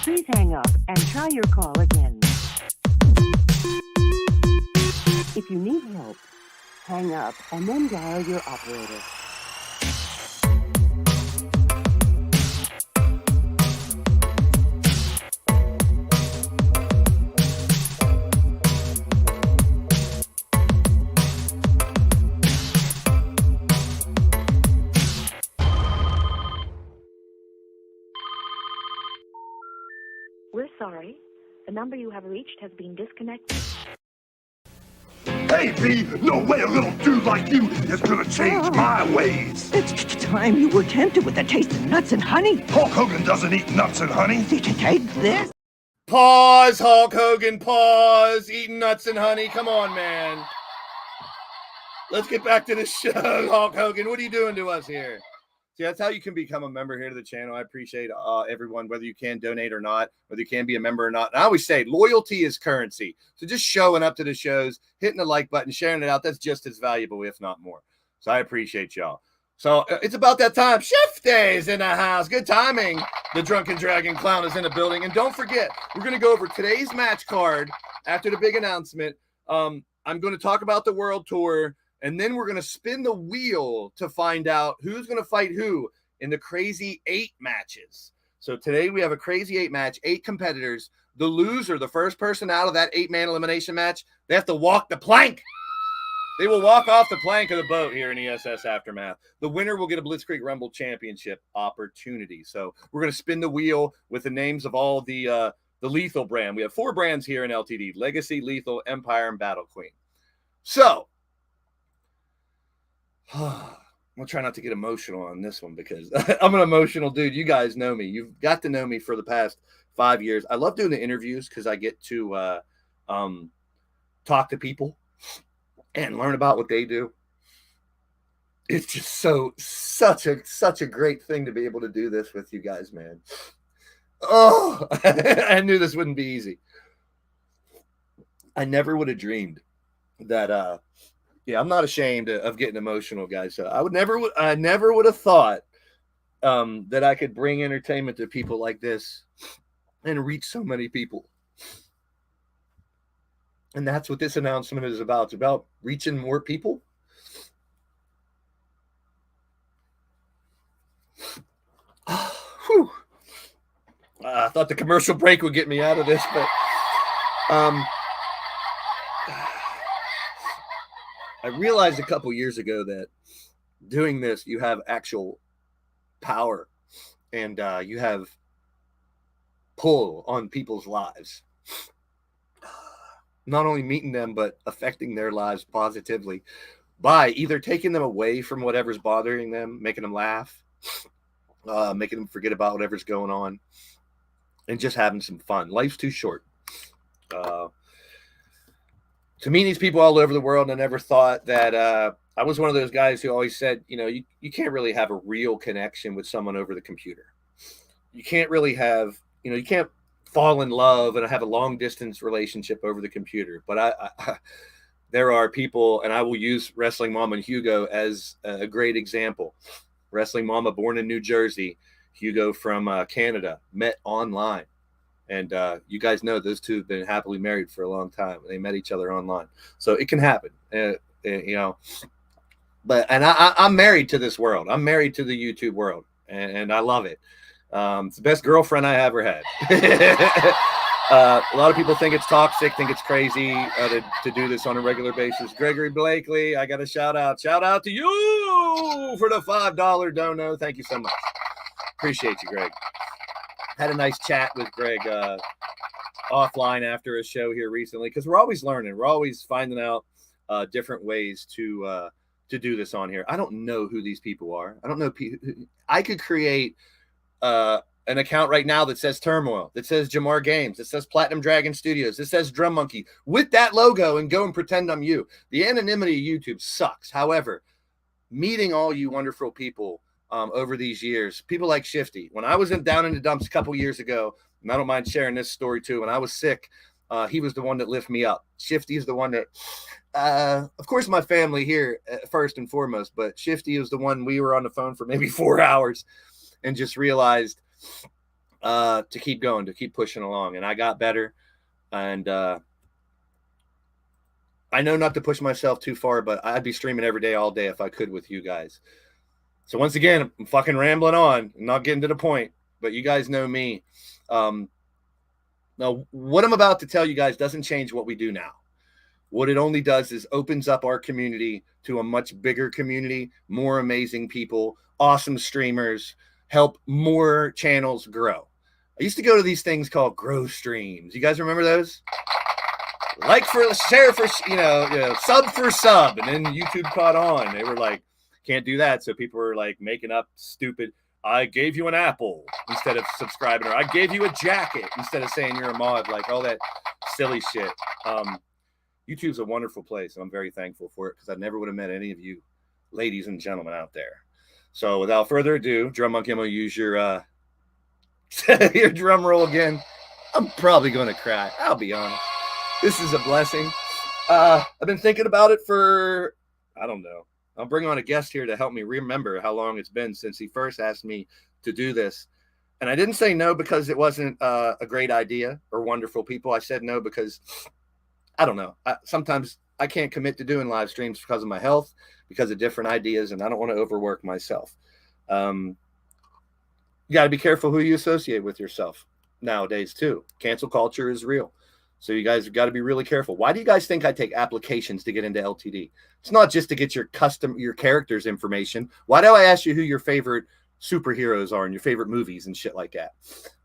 Please hang up and try your call again. If you need help, hang up and then dial your operator. We're sorry. The number you have reached has been disconnected. Hey, B, no way a little dude like you is gonna change my ways. It's time you were tempted with a taste of nuts and honey. Hulk Hogan doesn't eat nuts and honey. Did you take this? Pause, Hulk Hogan, pause. Eating nuts and honey. Come on, man. Let's get back to the show, Hulk Hogan. What are you doing to us here? See, that's how you can become a member here to the channel. I appreciate everyone, whether you can donate or not, whether you can be a member or not. And I always say loyalty is currency. So just showing up to the shows, hitting the like button, sharing it out, that's just as valuable, if not more. So I appreciate y'all. So it's about that time. Shift Days in the house. Good timing. The Drunken Dragon Clown is in the building. And don't forget, we're going to go over today's match card after the big announcement. I'm going to talk about the World Tour. And then we're going to spin the wheel to find out who's going to fight who in the Crazy 8 matches. So today we have a Crazy 8 match, 8 competitors. The loser, the first person out of that 8-man elimination match, they have to walk the plank. They will walk off the plank of the boat here in ESS Aftermath. The winner will get a Blitzkrieg Rumble Championship opportunity. So we're going to spin the wheel with the names of all the Lethal brand. We have 4 brands here in LTD: Legacy, Lethal, Empire, and Battle Queen. So I'm going to try not to get emotional on this one because I'm an emotional dude. You guys know me. You've got to know me for the past 5 years. I love doing the interviews because I get to talk to people and learn about what they do. It's just such a great thing to be able to do this with you guys, man. Oh, I knew this wouldn't be easy. I never would have dreamed that, yeah, I'm not ashamed of getting emotional, guys. So I never would have thought that I could bring entertainment to people like this and reach so many people. And that's what this announcement is about. It's about reaching more people. Whew. I thought the commercial break would get me out of this, but I realized a couple years ago that doing this, you have actual power and you have pull on people's lives. Not only meeting them, but affecting their lives positively by either taking them away from whatever's bothering them, making them laugh, making them forget about whatever's going on, and just having some fun. Life's too short. To meet these people all over the world, I never thought that I was one of those guys who always said, you can't really have a real connection with someone over the computer. You can't really have, you can't fall in love and have a long distance relationship over the computer. But I there are people, and I will use Wrestling Mama and Hugo as a great example. Wrestling Mama, born in New Jersey, Hugo from Canada, met online. And you guys know those two have been happily married for a long time. They met each other online. So it can happen, But I'm married to this world. I'm married to the YouTube world, and I love it. It's the best girlfriend I ever had. A lot of people think it's toxic, think it's crazy to do this on a regular basis. Gregory Blakely, I got a shout out. Shout out to you for the $5 dono. Thank you so much. Appreciate you, Greg. Had a nice chat with Greg offline after a show here recently, because we're always learning. We're always finding out different ways to do this on here. I don't know who these people are. I don't know. I could create an account right now that says Turmoil, that says Jamar Games, that says Platinum Dragon Studios, that says Drum Monkey with that logo and go and pretend I'm you. The anonymity of YouTube sucks. However, meeting all you wonderful people over these years, people like Shifty. When I was down in the dumps a couple years ago, and I don't mind sharing this story too, when I was sick, he was the one that lifted me up. Shifty is the one that, of course, my family here first and foremost, but Shifty was the one. We were on the phone for maybe 4 hours and just realized to keep going, to keep pushing along. And I got better. And I know not to push myself too far, but I'd be streaming every day, all day if I could with you guys. So once again, I'm fucking rambling on. I'm not getting to the point, but you guys know me. Now, what I'm about to tell you guys doesn't change what we do now. What it only does is opens up our community to a much bigger community, more amazing people, awesome streamers, help more channels grow. I used to go to these things called grow streams. You guys remember those? Like for share for, sub for sub. And then YouTube caught on. They were like, can't do that. So people were like making up stupid, I gave you an apple instead of subscribing, or I gave you a jacket instead of saying you're a mod, like all that silly shit. YouTube's a wonderful place, and I'm very thankful for it, because I never would have met any of you ladies and gentlemen out there. So without further ado, Drum Monkey, I'm going to use your your drum roll again. I'm probably going to cry. I'll be honest. This is a blessing. I've been thinking about it for, I don't know. I'll bring on a guest here to help me remember how long it's been since he first asked me to do this. And I didn't say no because it wasn't a great idea or wonderful people. I said no because, I don't know. Sometimes I can't commit to doing live streams because of my health, because of different ideas, and I don't want to overwork myself. You got to be careful who you associate with yourself nowadays, too. Cancel culture is real. So you guys have got to be really careful. Why do you guys think I take applications to get into LTD? It's not just to get your characters' information. Why do I ask you who your favorite superheroes are and your favorite movies and shit like that?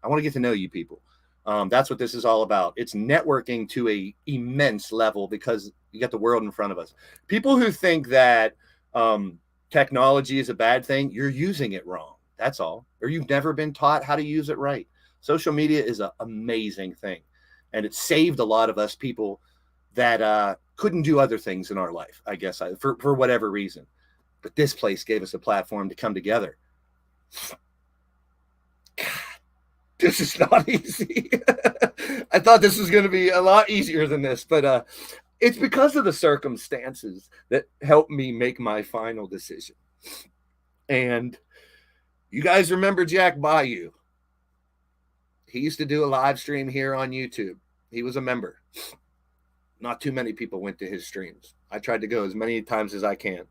I want to get to know you people. That's what this is all about. It's networking to a immense level, because you got the world in front of us. People who think that technology is a bad thing, you're using it wrong. That's all. Or you've never been taught how to use it right. Social media is an amazing thing. And it saved a lot of us people that couldn't do other things in our life, I guess, for whatever reason. But this place gave us a platform to come together. God This is not easy. I thought this was going to be a lot easier than this, but it's because of the circumstances that helped me make my final decision. And you guys remember Jack Bayou? He used to do a live stream here on YouTube. He was a member. Not too many people went to his streams. I tried to go as many times as I can.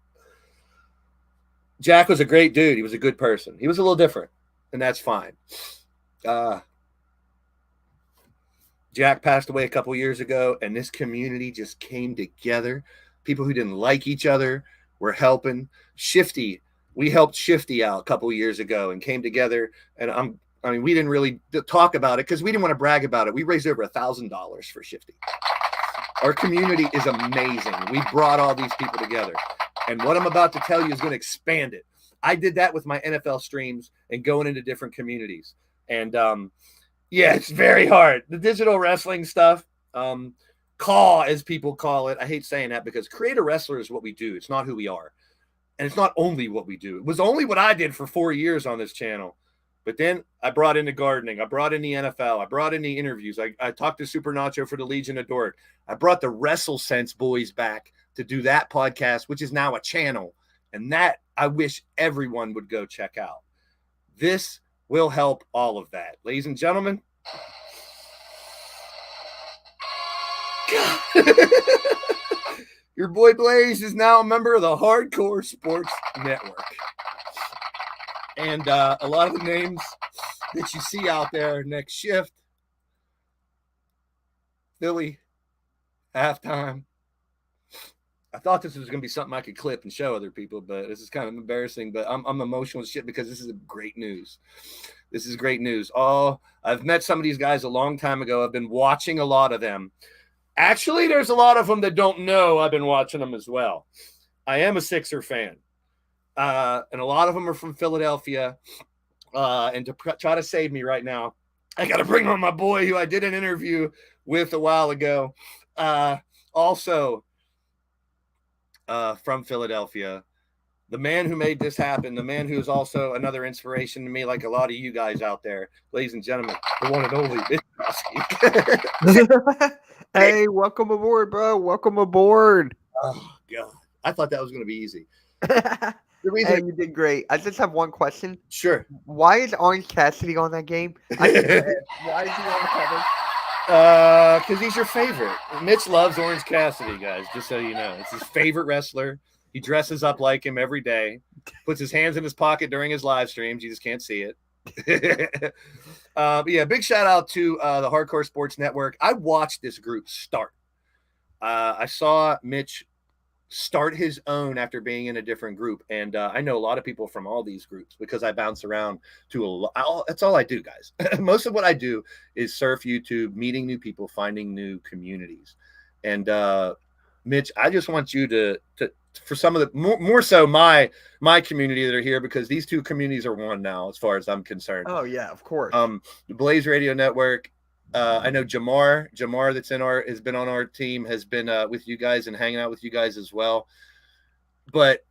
Jack was a great dude. He was a good person. He was a little different, and that's fine. Jack passed away a couple years ago, and this community just came together. People who didn't like each other were helping. Shifty, we helped Shifty out a couple years ago and came together. And we didn't really talk about it because we didn't want to brag about it. We raised over $1,000 for Shifty. Our community is amazing. We brought all these people together. And what I'm about to tell you is going to expand it. I did that with my NFL streams and going into different communities. And yeah, it's very hard. The digital wrestling stuff, CAW as people call it. I hate saying that because creator wrestler is what we do. It's not who we are. And it's not only what we do. It was only what I did for 4 years on this channel. But then I brought in the gardening. I brought in the NFL. I brought in the interviews. I talked to Super Nacho for the Legion of Dork. I brought the Wrestle Sense boys back to do that podcast, which is now a channel. And that I wish everyone would go check out. This will help all of that. Ladies and gentlemen. Your boy Blaise is now a member of the Hardcore Sports Network. And a lot of the names that you see out there, Next Shift, Philly, Halftime. I thought this was going to be something I could clip and show other people, but this is kind of embarrassing. But I'm emotional as shit because this is great news. This is great news. Oh, I've met some of these guys a long time ago. I've been watching a lot of them. Actually, there's a lot of them that don't know I've been watching them as well. I am a Sixer fan. And a lot of them are from Philadelphia. And to try to save me right now, I got to bring on my boy who I did an interview with a while ago. Also from Philadelphia, the man who made this happen, the man who is also another inspiration to me, like a lot of you guys out there, ladies and gentlemen, the one and only Hey, welcome aboard, bro. Welcome aboard. Oh, God. I thought that was going to be easy. Hey, you did great. I just have one question. Sure. Why is Orange Cassidy on that game? Why is he on the cover? Because he's your favorite. Mitch loves Orange Cassidy, guys, just so you know. It's his favorite wrestler. He dresses up like him every day, puts his hands in his pocket during his live streams. You just can't see it. But yeah, big shout out to the Hardcore Sports Network. I watched this group start. I saw Mitch start his own after being in a different group. And I know a lot of people from all these groups because I bounce around to a lot. That's all I do, guys. Most of what I do is surf YouTube, meeting new people, finding new communities. And Mitch, I just want you to for some of the more so my community that are here, because these two communities are one now, as far as I'm concerned. Oh yeah, of course. The Blaze Radio Network. I know Jamar that's has been on our team, has been with you guys and hanging out with you guys as well. But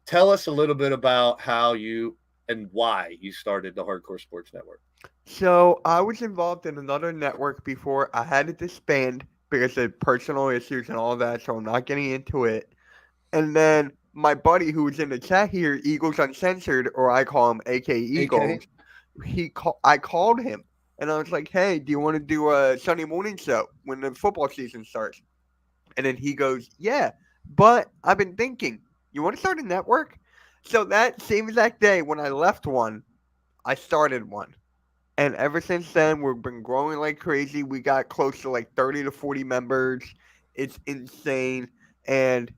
tell us a little bit about how you and why you started the Hardcore Sports Network. So I was involved in another network before. I had to disband because of personal issues and all that, so I'm not getting into it. And then my buddy who was in the chat here, Eagles Uncensored, or I call him AK Eagles, I called him. And I was like, hey, do you want to do a Sunday morning show when the football season starts? And then he goes, yeah, but I've been thinking, you want to start a network? So that same exact day when I left one, I started one. And ever since then, we've been growing like crazy. We got close to like 30 to 40 members. It's insane. And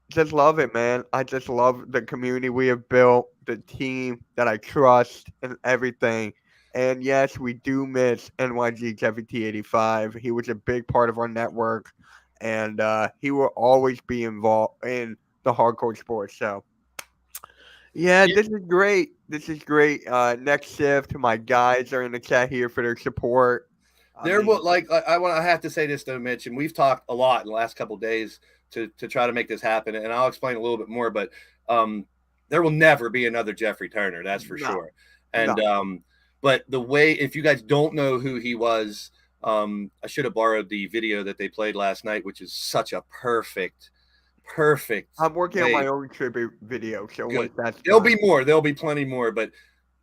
just love it, man. I just love the community we have built, the team that I trust and everything. And yes, we do miss NYG Jeffy T85. He was a big part of our network, and he will always be involved in the hardcore sports. So, yeah, this is great. This is great. Next Shift, my guys are in the chat here for their support. I have to say this though, Mitch, and we've talked a lot in the last couple of days to try to make this happen, and I'll explain a little bit more. But there will never be another Jeffrey Turner, that's for sure. And But the way, if you guys don't know who he was, I should have borrowed the video that they played last night, which is such a perfect. I'm working on way. my own tribute video, so Good. once that's There'll done. be more. There'll be plenty more. But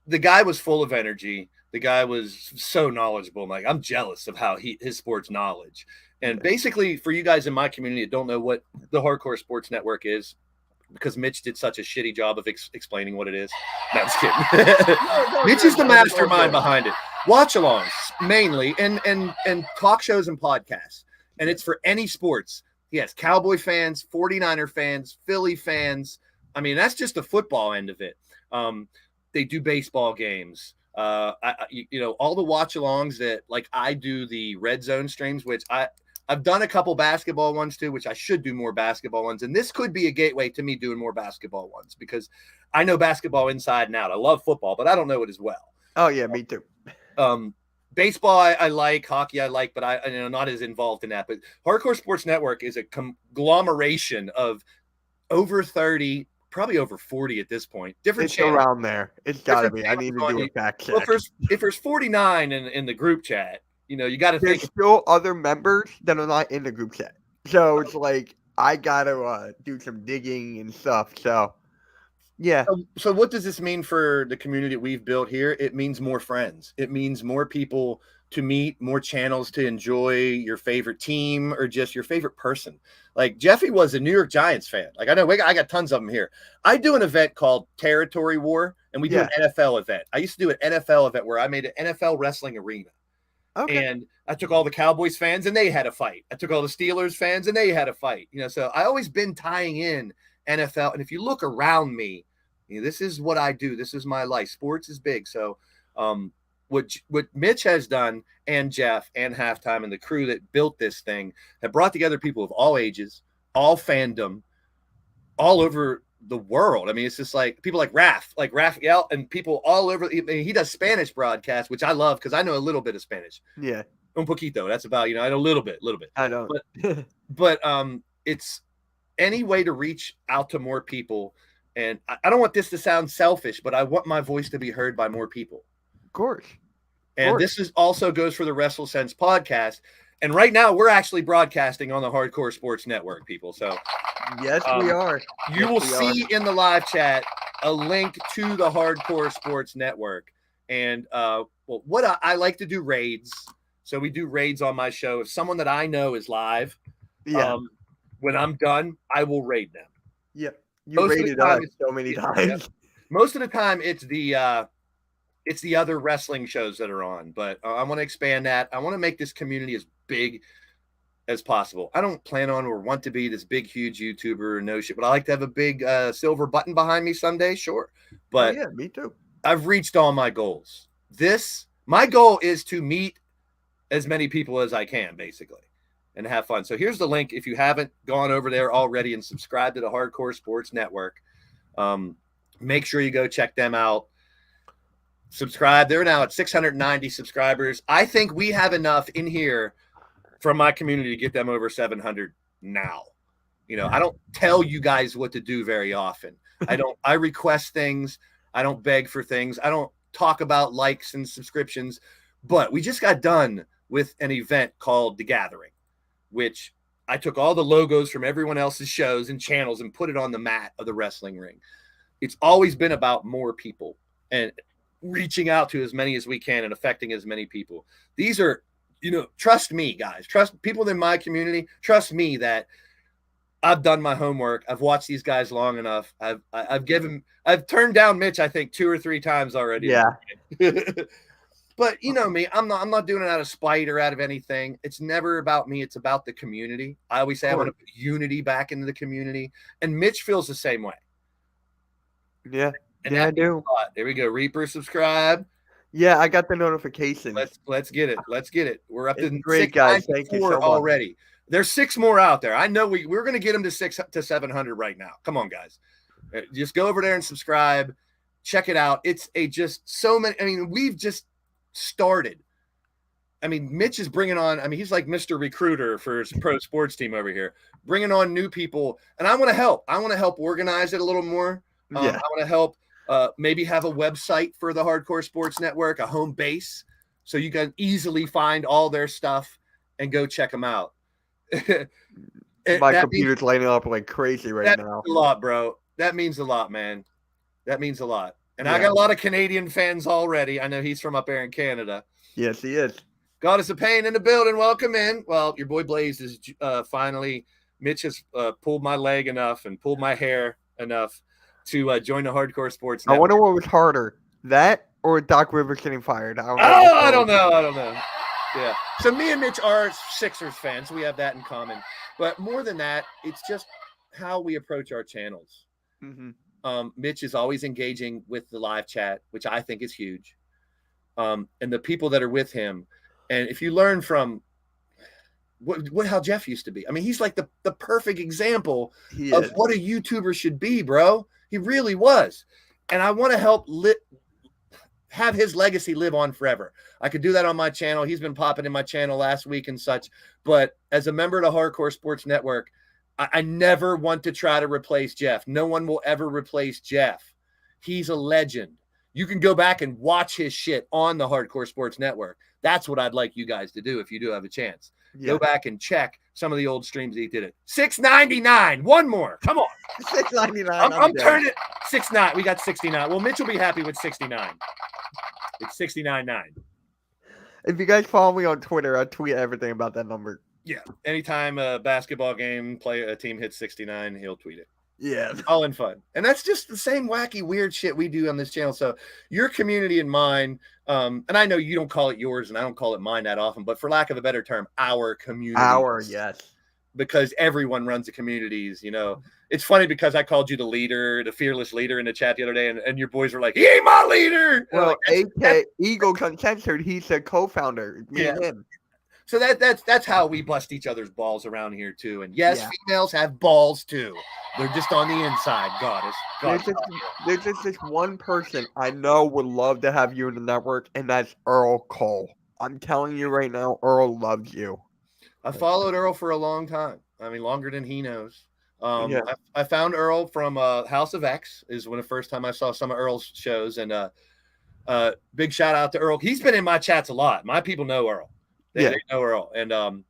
the guy was full of energy. The guy was so knowledgeable. I'm jealous of how his sports knowledge. And basically, for you guys in my community that don't know what the Hardcore Sports Network is, because Mitch did such a shitty job of explaining what it is. No, I'm just kidding. Mitch is the mastermind behind it. Watch-alongs mainly, and talk shows and podcasts. And it's for any sports. He has Cowboy fans, 49er fans, Philly fans. I mean, that's just the football end of it. They do baseball games. All the watch-alongs that, like, I do the Red Zone streams, which I've done a couple basketball ones too, which I should do more basketball ones. And this could be a gateway to me doing more basketball ones because I know basketball inside and out. I love football, but I don't know it as well. Oh yeah, me too. Baseball I like, hockey I like, but I'm not as involved in that. But Hardcore Sports Network is a conglomeration of over 30, probably over 40 at this point. Different It's channels. around there. It's got to be. I need to do a fact check. Well, if there's 49 in the group chat, you got to There's think. still other members that are not in the group chat, so it's like I got to do some digging and stuff. So yeah. So what does this mean for the community that we've built here? It means more friends. It means more people to meet, more channels to enjoy your favorite team or just your favorite person. Like Jeffy was a New York Giants fan. Like I know I got tons of them here. I do an event called Territory War, and we do an NFL event. I used to do an NFL event where I made an NFL wrestling arena. Okay. And I took all the Cowboys fans and they had a fight. I took all the Steelers fans and they had a fight. So I always been tying in NFL. And if you look around me, this is what I do. This is my life. Sports is big. So what Mitch has done and Jeff and Halftime and the crew that built this thing have brought together people of all ages, all fandom, all over the world. I mean, it's just like people like Raphael and people all over. He does Spanish broadcasts, which I love because I know a little bit of Spanish. Yeah. Un poquito. That's about, I know a little bit. I know. But it's any way to reach out to more people. And I don't want this to sound selfish, but I want my voice to be heard by more people. Of course. And this is also goes for the Wrestle Sense podcast. And right now we're actually broadcasting on the Hardcore Sports Network, people. So yes, we are. You will see in the live chat a link to the Hardcore Sports Network. And what I like to do raids. So we do raids on my show. If someone that I know is live, when I'm done, I will raid them. Yep. You rated us so many times. Most of the time, it's the other wrestling shows that are on. But I want to expand that. I want to make this community as big as possible. I don't plan on or want to be this big, huge YouTuber or no shit. But I like to have a big silver button behind me someday, sure. But yeah, me too. I've reached all my goals. My goal is to meet as many people as I can, basically, and have fun. So here's the link. If you haven't gone over there already and subscribed to the Hardcore Sports Network, make sure you go check them out. Subscribe. They're now at 690 subscribers. I think we have enough in here from my community to get them over 700 now. I don't tell you guys what to do very often. I request things. I don't beg for things. I don't talk about likes and subscriptions, but we just got done with an event called The Gathering, which I took all the logos from everyone else's shows and channels and put it on the mat of the wrestling ring. It's always been about more people and reaching out to as many as we can and affecting as many people. These are, trust me, guys, trust people in my community. Trust me that I've done my homework. I've watched these guys long enough. I've turned down Mitch, I think 2 or 3 times already. Yeah. But me, I'm not doing it out of spite or out of anything. It's never about me. It's about the community. I always say I want to put unity back into the community. And Mitch feels the same way. Yeah. And I do. There we go. Reaper, subscribe. Yeah, I got the notification. Let's get it. Let's get it. We're up to great, guys. Thank you so much. Already. There's 6 more out there. I know we're going to get them to 600 to 700 right now. Come on, guys. Just go over there and subscribe. Check it out. It's just so many. I mean, we've just started. I mean, Mitch is bringing on, he's like Mr. Recruiter for his pro sports team over here, bringing on new people. And I want to help. I want to help organize it a little more. I want to help maybe have a website for the Hardcore Sports Network, a home base, so you can easily find all their stuff and go check them out. My computer's lighting up like crazy right that now. means a lot, bro. That means a lot, man. That means a lot. And I got a lot of Canadian fans already. I know he's from up there in Canada. Yes, he is. God is a pain in the building. Welcome in. Well, your boy Blaised is finally. Mitch has pulled my leg enough and pulled my hair enough to join the Hardcore Sports Network. I wonder what was harder, that or Doc Rivers getting fired. I don't know. Yeah. So me and Mitch are Sixers fans. We have that in common. But more than that, it's just how we approach our channels. Mm-hmm. Mitch is always engaging with the live chat, which I think is huge. And the people that are with him. And if you learn from how Jeff used to be, I mean, he's like the perfect example of what a YouTuber should be, bro. He really was. And I want to help have his legacy live on forever. I could do that on my channel. He's been popping in my channel last week and such. But as a member of the Hardcore Sports Network, I never want to try to replace Jeff. No one will ever replace Jeff. He's a legend. You can go back and watch his shit on the Hardcore Sports Network. That's what I'd like you guys to do if you do have a chance. Yeah. Go back and check some of the old streams that he did it. $6.99. One more. Come on. $6.99. I'm turning it 6.9. We got 69. Well, Mitch will be happy with 69. It's 69.9. If you guys follow me on Twitter, I tweet everything about that number. Yeah. Anytime a basketball game a team hits 69, he'll tweet it. Yeah. All in fun. And that's just the same wacky, weird shit we do on this channel. So your community and mine, and I know you don't call it yours and I don't call it mine that often, but for lack of a better term, our community. Yes. Because everyone runs the communities, you know. It's funny because I called you the leader, the fearless leader in the chat the other day, and your boys were like, he ain't my leader. Well, like, AK Eagle Uncensored, he's the co-founder. Him. So that's how we bust each other's balls around here too. And yes, females have balls too. They're just on the inside. There's just this one person I know would love to have you in the network, and that's Earl Cole. I'm telling you right now, Earl loves you. I followed Earl for a long time. I mean, longer than he knows. I found Earl from House of X is when the first time I saw some of Earl's shows. And big shout out to Earl. He's been in my chats a lot. My people know Earl. They know Earl. And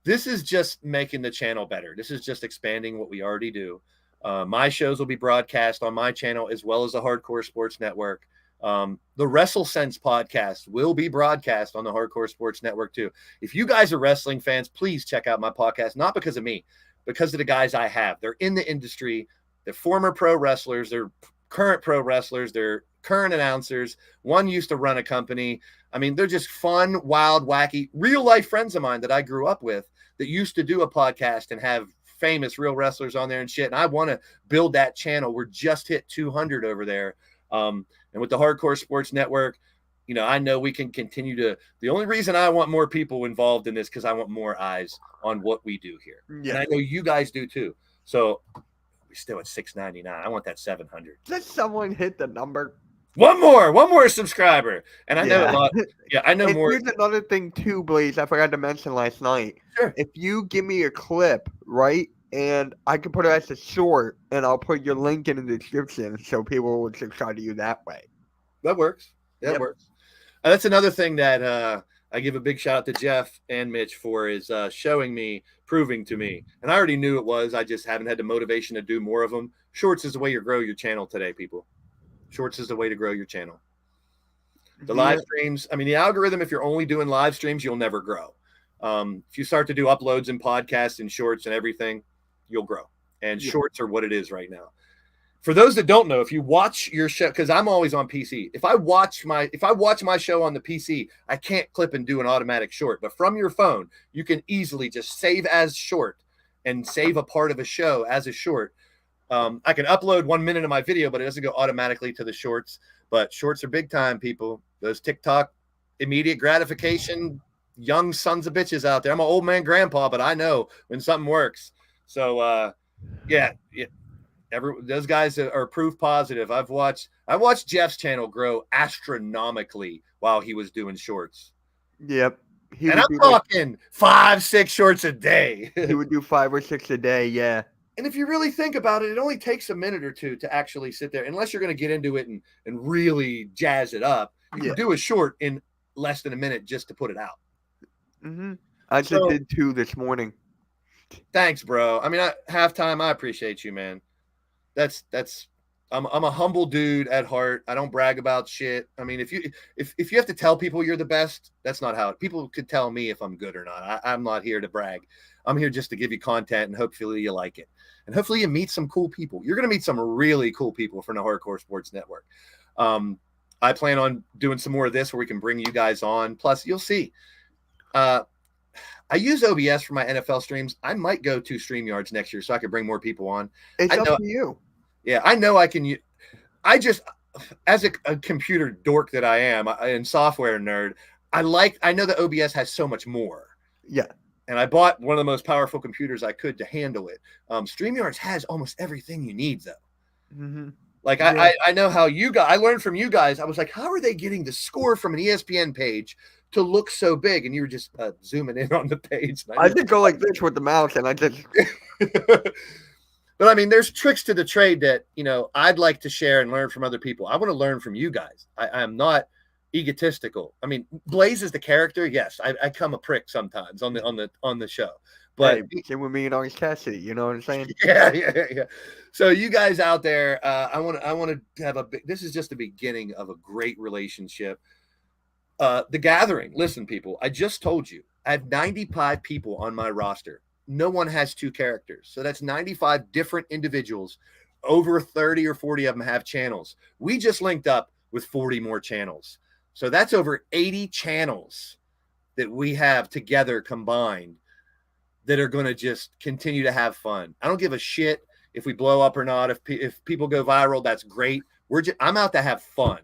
this is just making the channel better. This is just expanding what we already do. My shows will be broadcast on my channel as well as the Hardcore Sports Network. The WrestleSense podcast will be broadcast on the Hardcore Sports Network too. If you guys are wrestling fans, please check out my podcast, not because of me, because of the guys I have. They're in the industry. They're former pro wrestlers. They're current pro wrestlers. They're current announcers. One used to run a company. I mean, they're just fun, wild, wacky, real life friends of mine that I grew up with that used to do a podcast and have famous real wrestlers on there and shit. And I want to build that channel. We're just hit 200 over there. And with the Hardcore Sports Network, you know, I know we can continue to. The only reason I want more people involved in this because I want more eyes on what we do here. Yeah. And I know you guys do too. So we're still at $6.99. I want that 700. Did someone hit the number? One more subscriber. And I know a lot. Yeah, I know and more. Here's another thing too, Blaise, I forgot to mention last night. Sure. If you give me a clip, right, and I can put it as a short, and I'll put your link in the description so people will subscribe to you that way. That works. That works. That's another thing that I give a big shout out to Jeff and Mitch for is showing me, proving to me. And I already knew it was. I just haven't had the motivation to do more of them. Shorts is the way you grow your channel today, people. Shorts is the way to grow your channel. The live streams, I mean, the algorithm, if you're only doing live streams, you'll never grow. If you start to do uploads and podcasts and shorts and everything, you'll grow. And shorts are what it is right now. For those that don't know, if you watch your show, because I'm always on PC. If I watch my show on the PC, I can't clip and do an automatic short. But from your phone, you can easily just save as short and save a part of a show as a short. I can upload 1 minute of my video, but it doesn't go automatically to the shorts. But shorts are big time, people. Those TikTok immediate gratification, young sons of bitches out there. I'm an old man grandpa, but I know when something works. So, those guys are proof positive. I watched Jeff's channel grow astronomically while he was doing shorts. Yep. And I'm talking 5-6 shorts a day. He would do 5 or 6 a day, yeah. And if you really think about it, it only takes a minute or two to actually sit there, unless you're going to get into it and really jazz it up. You can do a short in less than a minute just to put it out. Mm-hmm. I just did 2 this morning. Thanks, bro. I mean, halftime, I appreciate you, man. I'm a humble dude at heart. I don't brag about shit. I mean, if you have to tell people you're the best, that's not how people could tell me if I'm good or not. I'm not here to brag. I'm here just to give you content and hopefully you like it. And hopefully you meet some cool people. You're going to meet some really cool people from the Hardcore Sports Network. I plan on doing some more of this where we can bring you guys on. Plus, you'll see. I use OBS for my NFL streams. I might go to StreamYards next year so I can bring more people on. It's up to you. Yeah, I know I can. I just, as a computer dork that I am, and software nerd, I know that OBS has so much more. Yeah. And I bought one of the most powerful computers I could to handle it. StreamYards has almost everything you need, though. Mm-hmm. Like, yeah. I know how you guys, I learned from you guys. I was like, how are they getting the score from an ESPN page to look so big? And you were just zooming in on the page. I just go like this with the mouse, and I just... But I mean, there's tricks to the trade that, I'd like to share and learn from other people. I want to learn from you guys. I am not egotistical. I mean, Blaise is the character. Yes, I come a prick sometimes on the show. But hey, with me and Orange Cassidy, you know what I'm saying? Yeah. So you guys out there, I want to have this is just the beginning of a great relationship. The Gathering. Listen, people, I just told you, I have 95 people on my roster. No one has 2 characters. So that's 95 different individuals. Over 30 or 40 of them have channels. We just linked up with 40 more channels. So that's over 80 channels that we have together combined that are going to just continue to have fun. I don't give a shit if we blow up or not. If people go viral, that's great. I'm out to have fun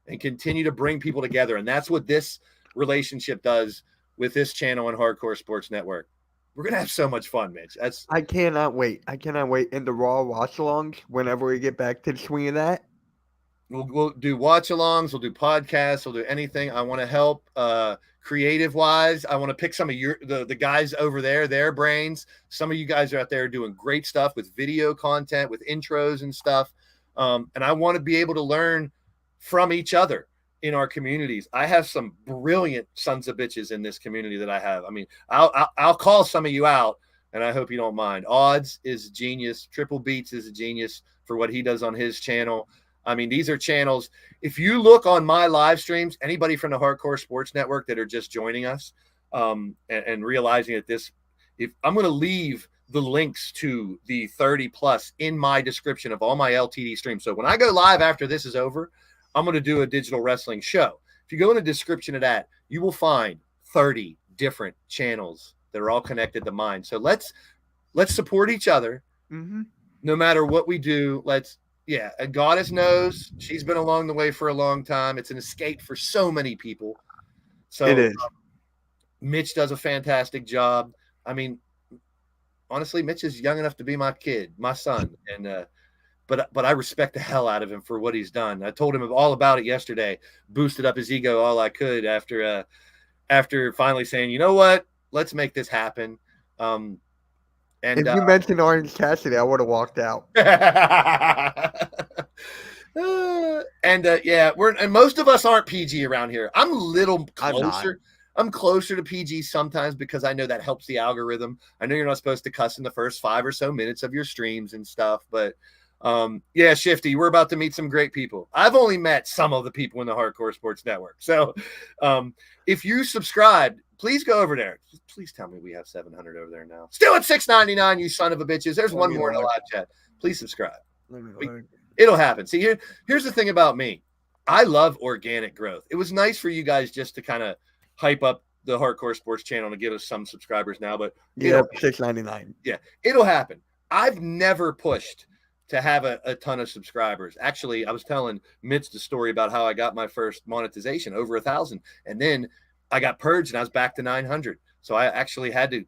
and continue to bring people together. And that's what this relationship does with this channel and Hardcore Sports Network. We're going to have so much fun, Mitch. I cannot wait. In the Raw watch-alongs, whenever we get back to the swing of that. We'll do watch-alongs. We'll do podcasts. We'll do anything. I want to help creative-wise. I want to pick some of the guys over there, their brains. Some of you guys are out there doing great stuff with video content, with intros and stuff. And I want to be able to learn from each other in our communities. I have some brilliant sons of bitches in this community that I have. I mean, I'll call some of you out, and I hope you don't mind. Odds is a genius. Triple Beats is a genius for what he does on his channel. I mean, these are channels. If you look on my live streams, anybody from the Hardcore Sports Network that are just joining us and realizing that if I'm going to leave the links to the 30 plus in my description of all my LTD streams. So when I go live after this is over, I'm going to do a digital wrestling show. If you go in the description of that, you will find 30 different channels that are all connected to mine. So let's support each other. Mm-hmm. No matter what we do. And Goddess knows she's been along the way for a long time. It's an escape for so many people. So it is. Mitch does a fantastic job. I mean, honestly, Mitch is young enough to be my kid, my son. And, But I respect the hell out of him for what he's done. I told him all about it yesterday, boosted up his ego all I could after finally saying, you know what, let's make this happen. And if you mentioned Orange Cassidy, I would have walked out. And most of us aren't PG around here. I'm a little closer. I'm closer to PG sometimes because I know that helps the algorithm. I know you're not supposed to cuss in the first 5 or so minutes of your streams and stuff, but Shifty, we're about to meet some great people. I've only met some of the people in the Hardcore Sports Network. So if you subscribed, please go over there. Please tell me we have 700 over there now. Still at $6.99, you son of a bitches. There's one more in the live chat. Please subscribe. It'll happen. See, here's the thing about me. I love organic growth. It was nice for you guys just to kind of hype up the Hardcore Sports channel to give us some subscribers now, but $6.99. Yeah, it'll happen. I've never pushed to have a ton of subscribers. Actually, I was telling Mitch the story about how I got my first monetization over 1,000, and then I got purged and I was back to 900. So I actually had to,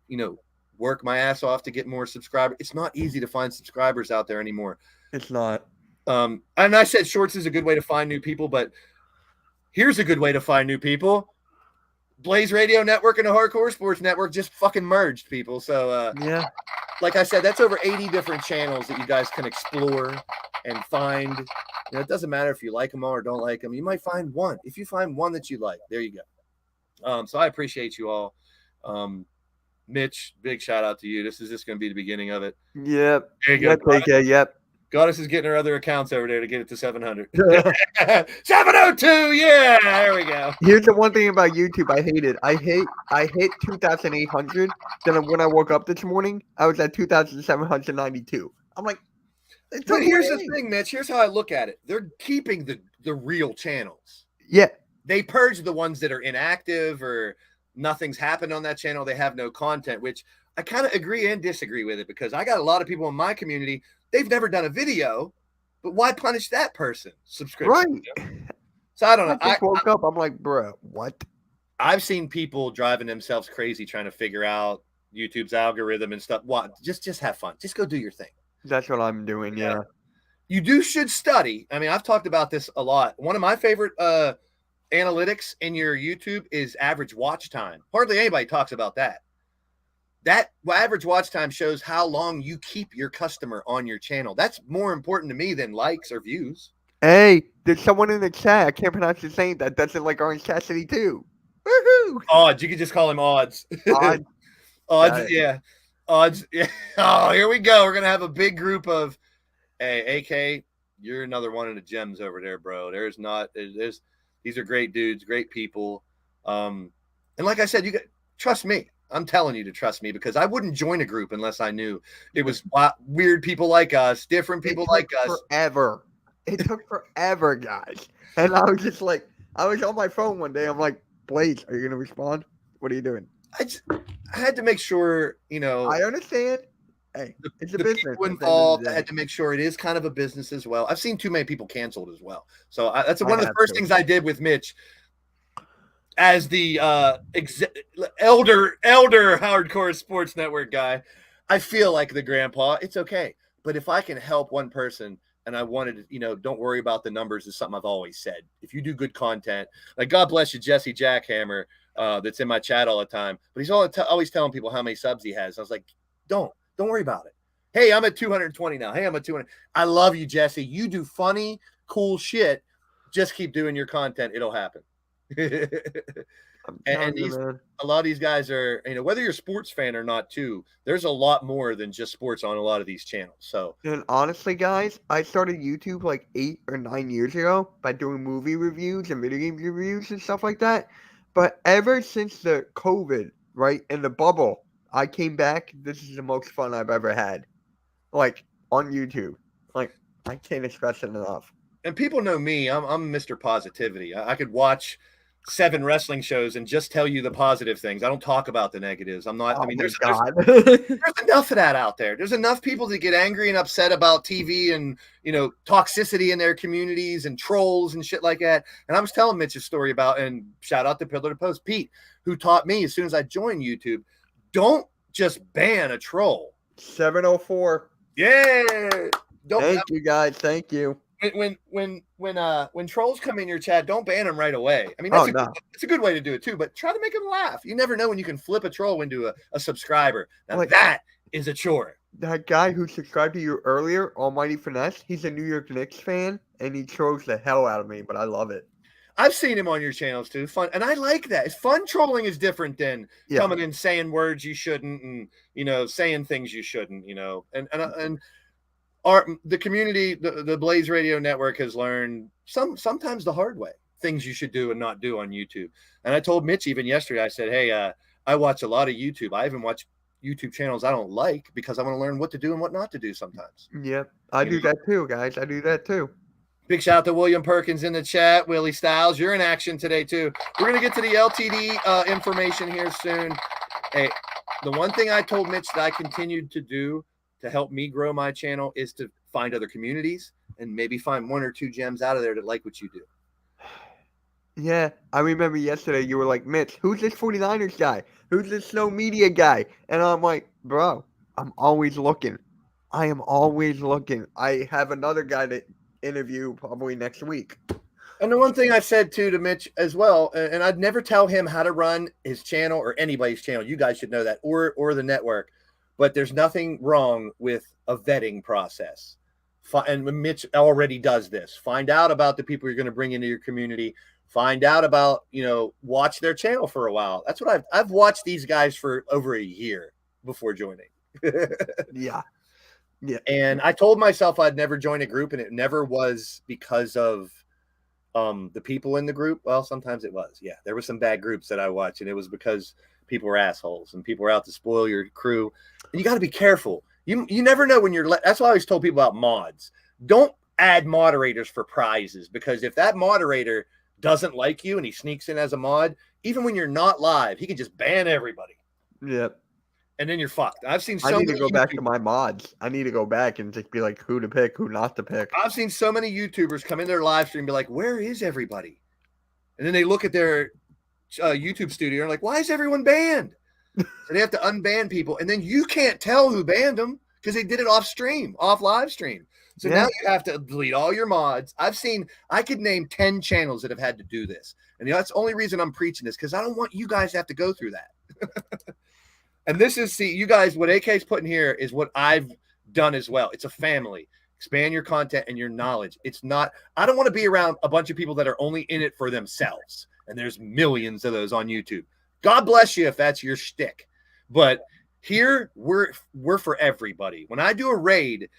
work my ass off to get more subscribers. It's not easy to find subscribers out there anymore. It's not. And I said shorts is a good way to find new people, but here's a good way to find new people. Blaze Radio Network and the Hardcore Sports Network just fucking merged, people. So yeah. like I said, that's over 80 different channels that you guys can explore and find. It doesn't matter if you like them all or don't like them. You might find one. If you find one that you like, there you go. So I appreciate you all. Mitch, big shout out to you. This is just going to be the beginning of it. Yep. There you go. Yep, KK, yep. Goddess is getting her other accounts over there to get it to 700. 702, yeah, there we go. Here's the one thing about YouTube I hated. I hit 2,800. Then when I woke up this morning, I was at 2,792. I'm like, but here's the thing, Mitch. Here's how I look at it. They're keeping the real channels. Yeah. They purge the ones that are inactive or nothing's happened on that channel. They have no content, which I kind of agree and disagree with it, because I got a lot of people in my community. They've never done a video, but why punish that person? Subscription. Right. You know? So I don't know. I just woke up. I'm like, bro, what? I've seen people driving themselves crazy trying to figure out YouTube's algorithm and stuff. What? Just have fun. Just go do your thing. That's what I'm doing. Yeah. You should study. I mean, I've talked about this a lot. One of my favorite analytics in your YouTube is average watch time. Hardly anybody talks about that. That average watch time shows how long you keep your customer on your channel. That's more important to me than likes or views. Hey, there's someone in the chat. I can't pronounce his name that doesn't like Orange Cassidy too. Woohoo! Odds. You could just call him Odds. Odds. Odds. Yeah. Odds. Yeah. Oh, here we go. We're gonna have a big group of. Hey, AK, you're another one of the gems over there, bro. These are great dudes, great people. And like I said, trust me. I'm telling you to trust me, because I wouldn't join a group unless I knew it was weird people like us, different people like us. It took forever, guys. And I was just like, I was on my phone one day. I'm like, Blaise, are you going to respond? What are you doing? I had to make sure, I understand. Hey, it's a business. Involved. I had to make sure it is kind of a business as well. I've seen too many people canceled as well. So that's one of the first things I did with Mitch. As the elder hardcore sports network guy, I feel like the grandpa. It's okay, but if I can help one person, and I wanted to, don't worry about the numbers, is something I've always said. If you do good content, like God bless you, Jesse Jackhammer, that's in my chat all the time, but he's always telling people how many subs he has. I was like, don't worry about it. Hey, I'm at 220 now. Hey, I'm at 200. I love you, Jesse. You do funny, cool shit. Just keep doing your content. It'll happen. And a lot of these guys are, whether you're a sports fan or not too, there's a lot more than just sports on a lot of these channels. So, and honestly, guys, I started YouTube like 8 or 9 years ago by doing movie reviews and video game reviews and stuff like that. But ever since the COVID, right, and the bubble, I came back. This is the most fun I've ever had, like on YouTube. Like, I can't express it enough. And people know me. I'm Mr. Positivity. I could watch 7 wrestling shows and just tell you the positive things. I don't talk about the negatives. I'm not. There's enough of that out there. There's enough people that get angry and upset about TV and toxicity in their communities and trolls and shit like that. And I was telling Mitch a story about, and shout out to Pillar to Post Pete, who taught me as soon as I joined YouTube, don't just ban a troll. 704. Yeah. Thank you, guys. Thank you. When trolls come in your chat, don't ban them right away. I mean, it's a good way to do it too, but try to make them laugh. You never know when you can flip a troll into a subscriber. Now that is a chore. That guy who subscribed to you earlier, Almighty Finesse, he's a New York Knicks fan, and he trolls the hell out of me, but I love it. I've seen him on your channels too. Fun, and I like that. It's fun. Trolling is different than coming in saying words you shouldn't, and saying things you shouldn't. And the community, the Blaise Radio Network has learned sometimes the hard way things you should do and not do on YouTube. And I told Mitch even yesterday, I said, hey, I watch a lot of YouTube. I even watch YouTube channels I don't like because I want to learn what to do and what not to do sometimes. Yep, I do that too, guys. I do that too. Big shout out to William Perkins in the chat. Willie Styles, you're in action today too. We're going to get to the LTD information here soon. Hey, the one thing I told Mitch that I continued to do to help me grow my channel is to find other communities and maybe find 1 or 2 gems out of there that like what you do. Yeah, I remember yesterday you were like, Mitch, who's this 49ers guy? Who's this Snow Media guy? And I'm like, bro, I'm always looking. I am always looking. I have another guy to interview probably next week. And the one thing I said too to Mitch as well, and I'd never tell him how to run his channel or anybody's channel. You guys should know that, or the network. but there's nothing wrong with a vetting process. And Mitch already does this. Find out about the people you're going to bring into your community. Find out about, watch their channel for a while. That's what I've watched these guys for over a year before joining. Yeah. And I told myself I'd never join a group, and it never was because of the people in the group. Well, sometimes it was. Yeah, there were some bad groups that I watched, and it was because people were assholes and people were out to spoil your crew. And you got to be careful. You never know when you're. That's why I always told people about mods. Don't add moderators for prizes, because if that moderator doesn't like you and he sneaks in as a mod, even when you're not live, he can just ban everybody. Yep. And then you're fucked. I've seen. I need to go back to my mods. I need to go back and just be like, who to pick, who not to pick. I've seen so many YouTubers come in their live stream and be like, "Where is everybody?" And then they look at their YouTube studio and like, "Why is everyone banned?" So they have to unban people, and then you can't tell who banned them because they did it off live stream. So now you have to delete all your mods. I could name 10 channels that have had to do this, and that's the only reason I'm preaching this, because I don't want you guys to have to go through that. And this is, you guys, what AK's putting here is what I've done as well. It's a family. Expand your content and your knowledge. It's not, I don't want to be around a bunch of people that are only in it for themselves. And there's millions of those on YouTube. God bless you if that's your shtick. But here, we're for everybody. When I do a raid,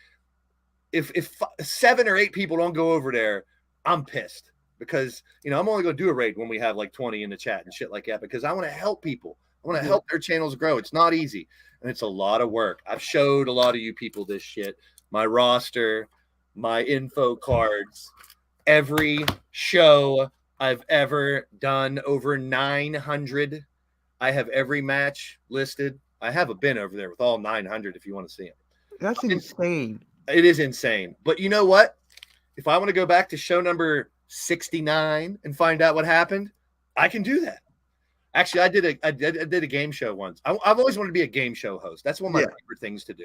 if 7 or 8 people don't go over there, I'm pissed. Because, I'm only going to do a raid when we have like 20 in the chat and shit like that, because I want to help people. I want to help their channels grow. It's not easy, and it's a lot of work. I've showed a lot of you people this shit. My roster, my info cards, every show I've ever done, over 900. I have every match listed. I have a bin over there with all 900 if you want to see them. That's insane. It is insane. But you know what? If I want to go back to show number 69 and find out what happened, I can do that. Actually, I did a game show once. I've always wanted to be a game show host. That's one of my favorite things to do.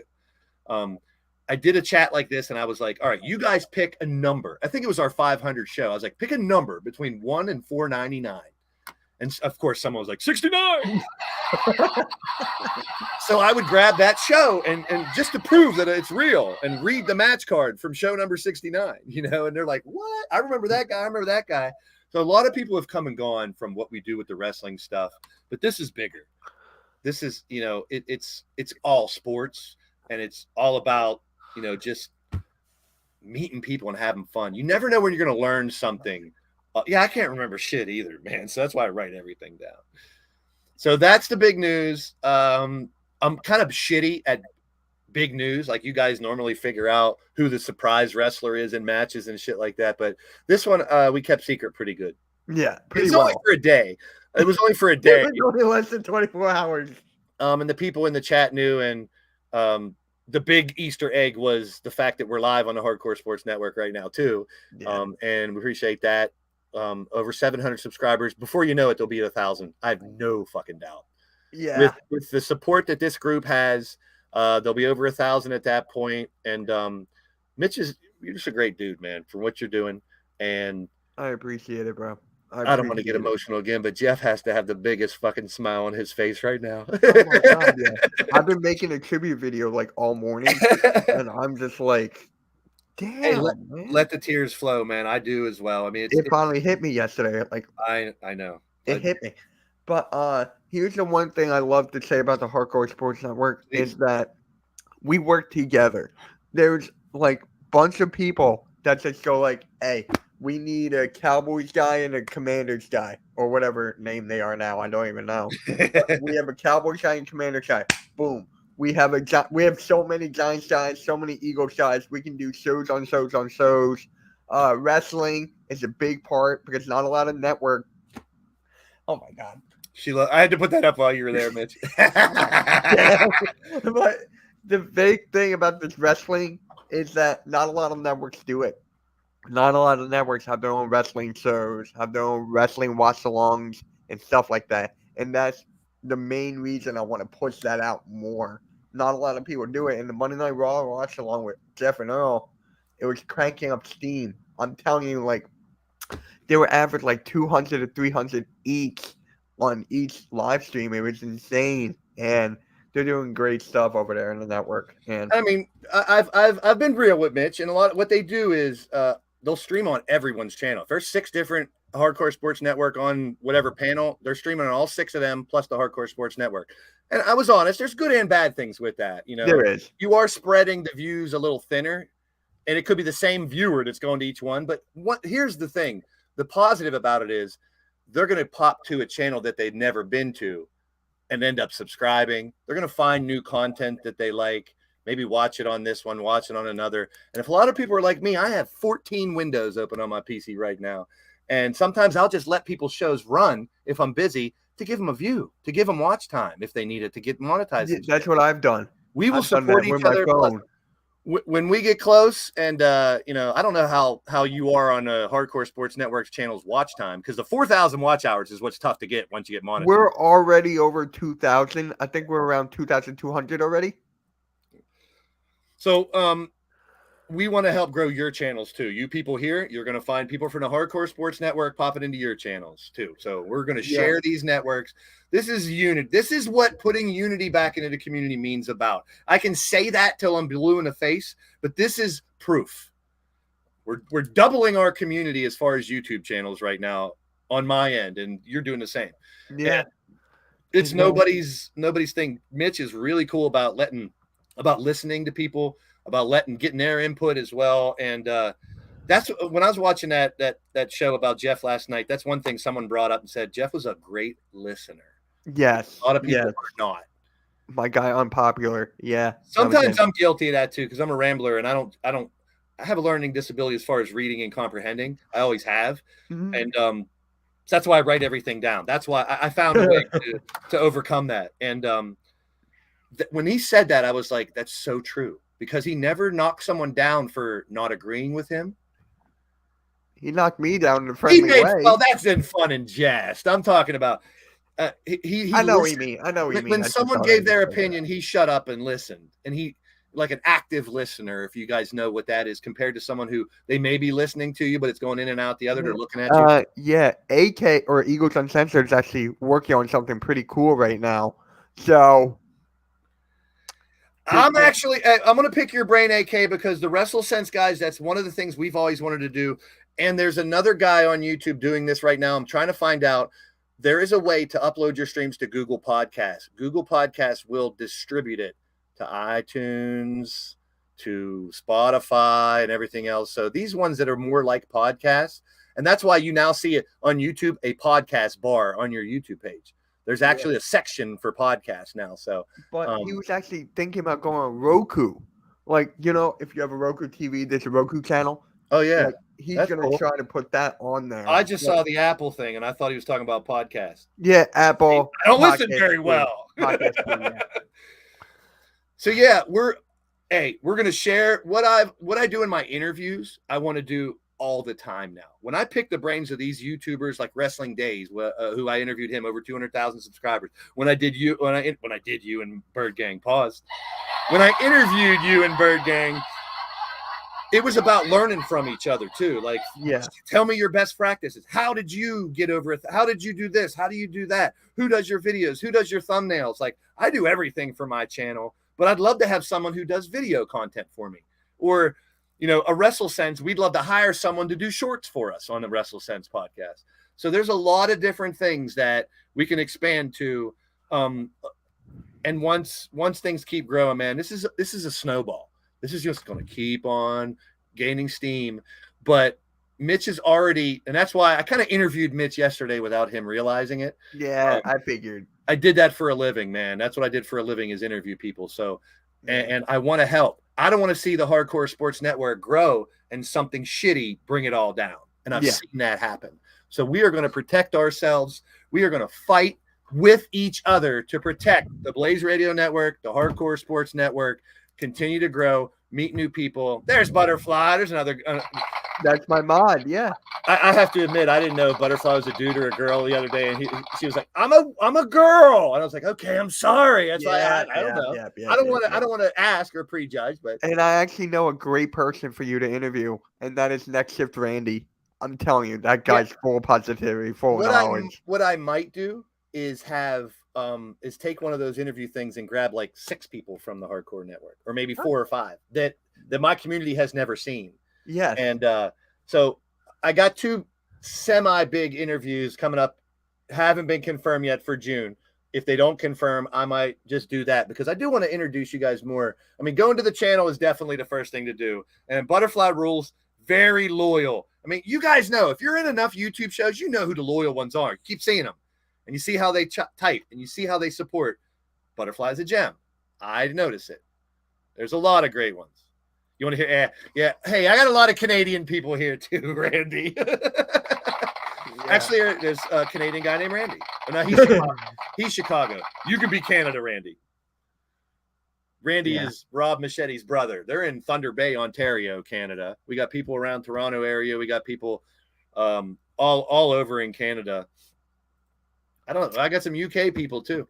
I did a chat like this, and I was like, all right, you guys pick a number. I think it was our 500 show. I was like, pick a number between 1 and 499. And, of course, someone was like, 69. So I would grab that show and just to prove that it's real and read the match card from show number 69, and they're like, what? I remember that guy. So a lot of people have come and gone from what we do with the wrestling stuff, but this is bigger. This is, it's all sports, and it's all about, just meeting people and having fun. You never know when you're going to learn something. I can't remember shit either, man. So that's why I write everything down. So that's the big news. I'm kind of shitty at big news. Like, you guys normally figure out who the surprise wrestler is in matches and shit like that. But this one, we kept secret pretty good. Yeah. It's only for a day. It was only for a day. It was only less than 24 hours. And the people in the chat knew. And the big Easter egg was the fact that we're live on the Hardcore Sports Network right now, too. Yeah. And we appreciate that. Over 700 subscribers. Before you know it, there'll be 1,000. I have no fucking doubt. Yeah. With the support that this group has, there'll be over 1,000 at that point. And Mitch, you're just a great dude, man, for what you're doing. And I appreciate it, bro. I don't want to get emotional again, but Jeff has to have the biggest fucking smile on his face right now. Oh my God, yeah. I've been making a tribute video like all morning, and I'm just like, damn. Hey, let the tears flow, man. I do as well. I mean, it finally hit me yesterday. Like, I know it hit me. But here's the one thing I love to say about the Hardcore Sports Network is that we work together. There's like a bunch of people that just go like, hey, we need a Cowboys guy and a Commanders guy, or whatever name they are now. I don't even know. We have a Cowboys guy and Commanders guy. Boom. We have so many Giants guys, so many Eagles guys. We can do shows on shows on shows. Wrestling is a big part because not a lot of network. Oh my God. Sheila, I had to put that up while you were there, Mitch. Yeah. But the big thing about this wrestling is that not a lot of networks do it. Not a lot of networks have their own wrestling shows, have their own wrestling watch-alongs and stuff like that. And that's the main reason I want to push that out more. Not a lot of people do it. And the Monday Night Raw watch-along with Jeff and Earl, it was cranking up steam. I'm telling you, like, they were average like 200 to 300 each on each live stream. It was insane. And They're doing great stuff over there in the network. And I mean, I've been real with Mitch, and a lot of what they do is they'll stream on everyone's channel. If there's 6 different Hardcore Sports Network on whatever panel, they're streaming on all 6 of them plus the Hardcore Sports Network. And I was honest, there's good and bad things with that. You know, there is. You are spreading the views a little thinner, and it could be the same viewer that's going to each one. But here's the thing: the positive about it is they're going to pop to a channel that they've never been to and end up subscribing. They're going to find new content that they like, maybe watch it on this one, watch it on another. And if a lot of people are like me, I have 14 windows open on my PC right now. And sometimes I'll just let people's shows run if I'm busy to give them a view, to give them watch time if they need it, to get monetized. Yeah, that's what I've done. We will support each other. When we get close, and you know, I don't know how you are on Hardcore Sports Network's channel's watch time, because the 4,000 watch hours is what's tough to get once you get monetized. We're already over 2,000. I think we're around 2,200 already. So we want to help grow your channels too. You people here, you're going to find people from the Hardcore Sports Network popping into your channels too. So we're going to share these networks. This is unity. This is what putting unity back into the community means about. I can say that till I'm blue in the face, but this is proof. We're doubling our community as far as YouTube channels right now on my end, and you're doing the same. Yeah. And it's nobody's thing. Mitch is really cool about listening to people, about getting their input as well. And that's when I was watching that show about Jeff last night. That's one thing someone brought up and said, Jeff was a great listener. Yes. A lot of people are not. My guy unpopular. Yeah. Sometimes I'm guilty of that too, because I'm a rambler and I have a learning disability as far as reading and comprehending. I always have. Mm-hmm. And so that's why I write everything down. That's why I found a way to overcome that. And when he said that, I was like, that's so true, because he never knocked someone down for not agreeing with him. He knocked me down in a friendly way. Well, that's in fun and jest. I'm talking about he I know what you mean. I know what you mean. When someone gave their opinion, he shut up and listened. And he, like an active listener, if you guys know what that is, compared to someone who they may be listening to you, but it's going in and out the other, they're looking at you. Yeah, AK or Eagles Uncensored is actually working on something pretty cool right now. So I'm going to pick your brain, AK, because the WrestleSense guys, that's one of the things we've always wanted to do. And there's another guy on YouTube doing this right now. I'm trying to find out. There is a way to upload your streams to Google Podcasts. Google Podcasts will distribute it to iTunes, to Spotify, and everything else. So these ones that are more like podcasts, and that's why you now see it on YouTube, a podcast bar on your YouTube page. There's actually a section for podcasts now. So, but he was actually thinking about going on Roku. Like, you know, if you have a Roku TV, there's a Roku channel. Oh yeah, like, he's going to try to put that on there. I just saw the Apple thing, and I thought he was talking about podcasts. Yeah, Apple. I don't listen very well. So yeah, we're going to share what I do in my interviews. I want to do all the time now. When I pick the brains of these YouTubers like Wrestling Days, who I interviewed him, over 200,000 subscribers. When I did you and Bird Gang, paused. When I interviewed you and Bird Gang, it was about learning from each other too. Like, tell me your best practices. How did you get over it? How did you do this? How do you do that? Who does your videos? Who does your thumbnails? Like, I do everything for my channel, but I'd love to have someone who does video content for me. Or, you know, a WrestleSense, we'd love to hire someone to do shorts for us on the WrestleSense podcast. So there's a lot of different things that we can expand to. And once things keep growing, man, this is a snowball. This is just going to keep on gaining steam. But Mitch is already, and that's why I kind of interviewed Mitch yesterday without him realizing it. Yeah, I figured. I did that for a living, man. That's what I did for a living, is interview people. So, and I want to help. I don't want to see the Hardcore Sports Network grow and something shitty bring it all down. And I've seen that happen. So we are going to protect ourselves. We are going to fight with each other to protect the Blaze Radio Network, the Hardcore Sports Network, continue to grow, meet new people. There's Butterfly. There's another. That's my mod. Yeah. I have to admit, I didn't know if Butterfly was a dude or a girl the other day, and she was like, "I'm a girl," and I was like, "Okay, I'm sorry." That's why I don't know. I don't want to ask or prejudge, but. And I actually know a great person for you to interview, and that is Next Shift Randy. I'm telling you, that guy's full of positivity, full of knowledge. What I might do is have is take one of those interview things and grab like 6 people from the Hardcore Network, or maybe 4 or 5 that my community has never seen. Yes. And so I got 2 semi-big interviews coming up, haven't been confirmed yet for June. If they don't confirm, I might just do that because I do want to introduce you guys more. I mean, going to the channel is definitely the first thing to do. And Butterfly Rules, very loyal. I mean, you guys know, if you're in enough YouTube shows, you know who the loyal ones are. You keep seeing them. And you see how they type, and you see how they support. Butterfly's a gem. I notice it. There's a lot of great ones. You want to hear? Yeah. Hey, I got a lot of Canadian people here too, Randy. Actually, there's a Canadian guy named Randy. No, he's Chicago. He's Chicago. You can be Canada, Randy. Randy is Rob Machete's brother. They're in Thunder Bay, Ontario, Canada. We got people around Toronto area. We got people all over in Canada. I don't know. I got some UK people too.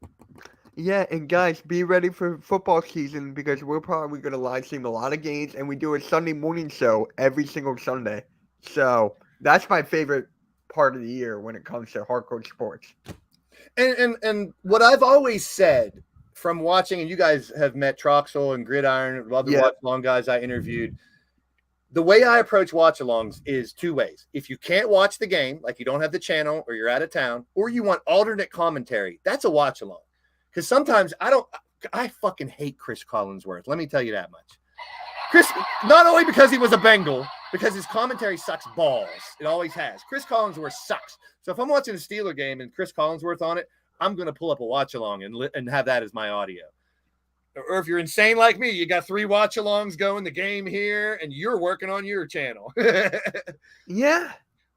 Yeah, and guys, be ready for football season because we're probably going to live stream a lot of games, and we do a Sunday morning show every single Sunday. So that's my favorite part of the year when it comes to hardcore sports. And what I've always said from watching, and you guys have met Troxel and Gridiron, other watch-along guys I interviewed. The way I approach watch-alongs is 2 ways. If you can't watch the game, like you don't have the channel or you're out of town, or you want alternate commentary, that's a watch-along. Because sometimes I fucking hate Chris Collinsworth. Let me tell you that much. Chris, not only because he was a Bengal, because his commentary sucks balls. It always has. Chris Collinsworth sucks. So if I'm watching a Steeler game and Chris Collinsworth on it, I'm going to pull up a watch-along and have that as my audio. Or if you're insane like me, you got 3 watch-alongs going, the game here, and you're working on your channel. Yeah.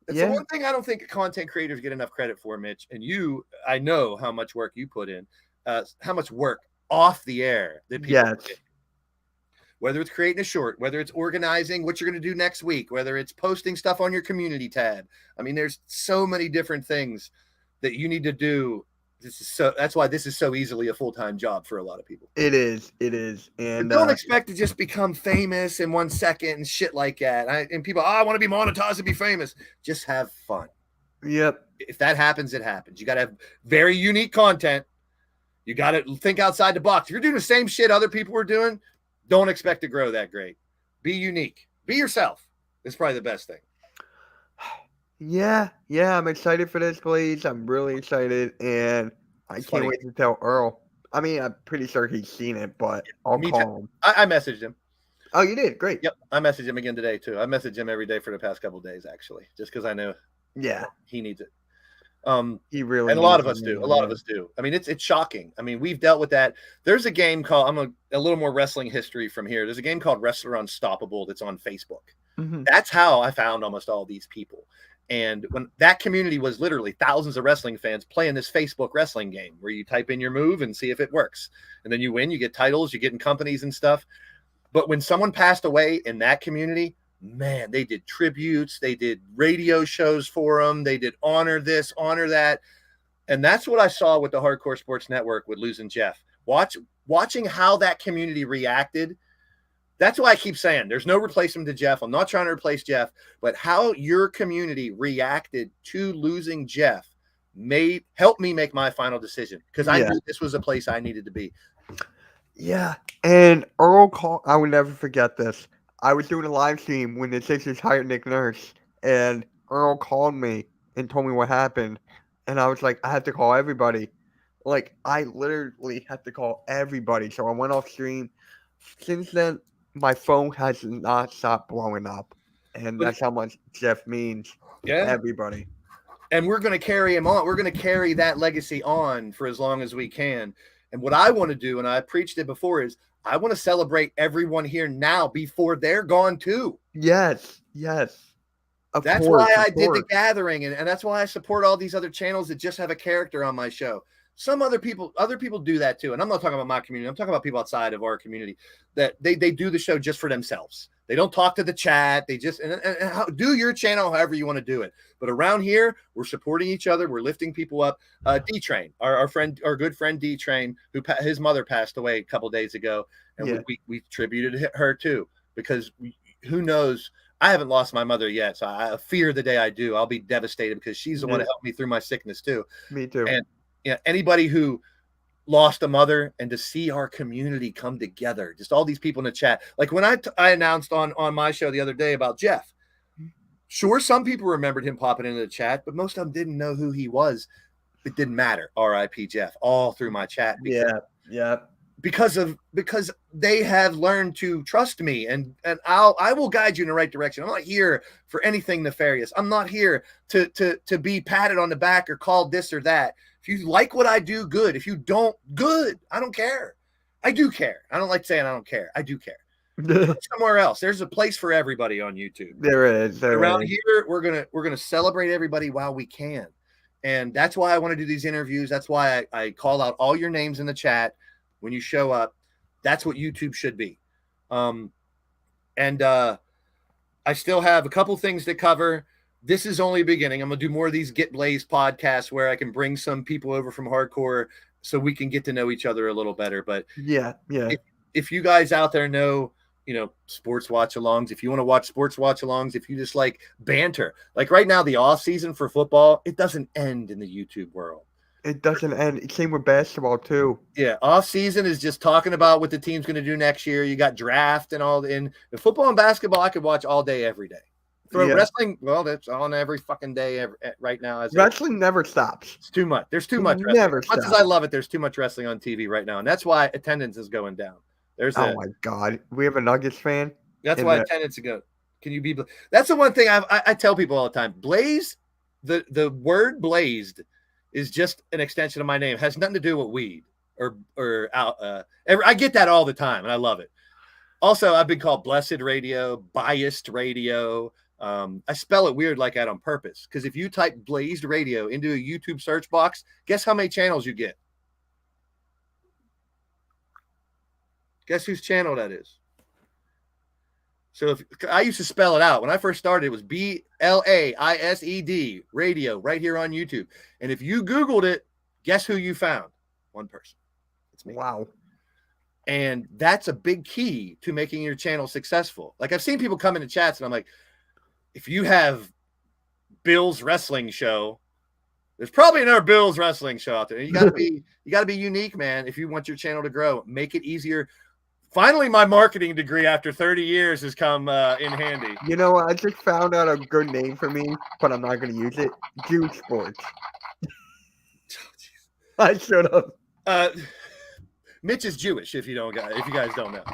It's the one thing I don't think content creators get enough credit for, Mitch. And I know how much work you put in, how much work off the air that people get. Whether it's creating a short, whether it's organizing what you're going to do next week, whether it's posting stuff on your community tab. I mean, there's so many different things that you need to do. That's why this is so easily a full-time job for a lot of people. It is. And don't expect to just become famous in 1 second and shit like that. And people, I want to be monetized and be famous. Just have fun. Yep. If that happens, it happens. You got to have very unique content. You got to think outside the box. If you're doing the same shit other people are doing, don't expect to grow that great. Be unique. Be yourself. It's probably the best thing. Yeah, I'm excited for this, Blaise. I'm really excited, and I can't wait to tell Earl. I mean, I'm pretty sure he's seen it, but I'll call him. I messaged him. Oh, you did? Great. Yep, I messaged him again today, too. I messaged him every day for the past couple of days, actually, just because I know he needs it. He really and a lot of us do. A lot of us do. I mean, it's shocking. I mean, we've dealt with that. There's a game called, a little more wrestling history from here. There's a game called Wrestler Unstoppable that's on Facebook. Mm-hmm. That's how I found almost all these people. And when that community was literally thousands of wrestling fans playing this Facebook wrestling game where you type in your move and see if it works. And then you win, you get titles, you get in companies and stuff. But when someone passed away in that community, man, they did tributes, they did radio shows for them, they did honor this, honor that. And that's what I saw with the Hardcore Sports Network with losing Jeff. Watching how that community reacted. That's why I keep saying there's no replacement to Jeff. I'm not trying to replace Jeff, but how your community reacted to losing Jeff helped me make my final decision because I knew this was a place I needed to be. Yeah, and Earl called. I will never forget this. I was doing a live stream when the Sixers hired Nick Nurse, and Earl called me and told me what happened, and I was like, I have to call everybody. Like, I literally had to call everybody. So I went off stream. Since then, my phone has not stopped blowing up, and that's how much Jeff means to everybody. And we're going to carry him on. We're going to carry that legacy on for as long as we can. And what I want to do, and I preached it before, is I want to celebrate everyone here now before they're gone too. Yes. That's why I did the gathering, and that's why I support all these other channels that just have a character on my show. Some other people do that too. And I'm not talking about my community. I'm talking about people outside of our community that they do the show just for themselves. They don't talk to the chat. They just do your channel however you want to do it. But around here, we're supporting each other. We're lifting people up. D-Train, our good friend D-Train, his mother passed away a couple days ago. And we tributed her too, because who knows? I haven't lost my mother yet. So I fear the day I do. I'll be devastated because she's the one that helped me through my sickness too. Me too. And anybody who lost a mother, and to see our community come together, just all these people in the chat. Like when I announced on my show the other day about Jeff, sure, some people remembered him popping into the chat, but most of them didn't know who he was. It didn't matter. R.I.P. Jeff, all through my chat. Because they have learned to trust me, and I will guide you in the right direction. I'm not here for anything nefarious. I'm not here to be patted on the back or called this or that. If you like what I do, good. If you don't, good. I don't care. I do care. I don't like saying I don't care. I do care. Somewhere else. There's a place for everybody on YouTube. There is. Around here, we're gonna celebrate everybody while we can, and that's why I want to do these interviews. That's why I call out all your names in the chat when you show up. That's what YouTube should be. I still have a couple things to cover. This is only beginning. I'm going to do more of these Get Blaised podcasts where I can bring some people over from hardcore so we can get to know each other a little better. But yeah. If you guys out there know, sports watch-alongs, if you want to watch sports watch-alongs, if you just like banter, like right now, the off season for football, it doesn't end in the YouTube world. It doesn't end. Same with basketball too. Yeah, off season is just talking about what the team's going to do next year. You got draft and all. In football and basketball, I could watch all day, every day. For wrestling, well, that's on every fucking day right now. Wrestling never stops. It's too much. There's too much wrestling. Never as much stops. as I love it, there's too much wrestling on TV right now, and that's why attendance is going down. Oh my God, we have a Nuggets fan. That's why attendance is going. Can you be? That's the one thing I tell people all the time. Blaise, the word blazed is just an extension of my name. It has nothing to do with weed or I get that all the time, and I love it. Also, I've been called Blessed Radio, Biased Radio. I spell it weird like that on purpose, because if you type Blaised Radio into a YouTube search box, guess how many channels you get? Guess whose channel that is? So if I used to spell it out when I first started, it was BLAISED radio right here on YouTube. And if you Googled it, guess who you found? One person. It's me. Wow. And that's a big key to making your channel successful. Like I've seen people come into chats and I'm like, if you have Bill's wrestling show, there's probably another Bill's wrestling show out there. You gotta be unique, man. If you want your channel to grow, make it easier. Finally, my marketing degree after 30 years has come in handy. You know, I just found out a good name for me, but I'm not going to use it. Juice Sports. I should have. Mitch is Jewish, if you guys don't know.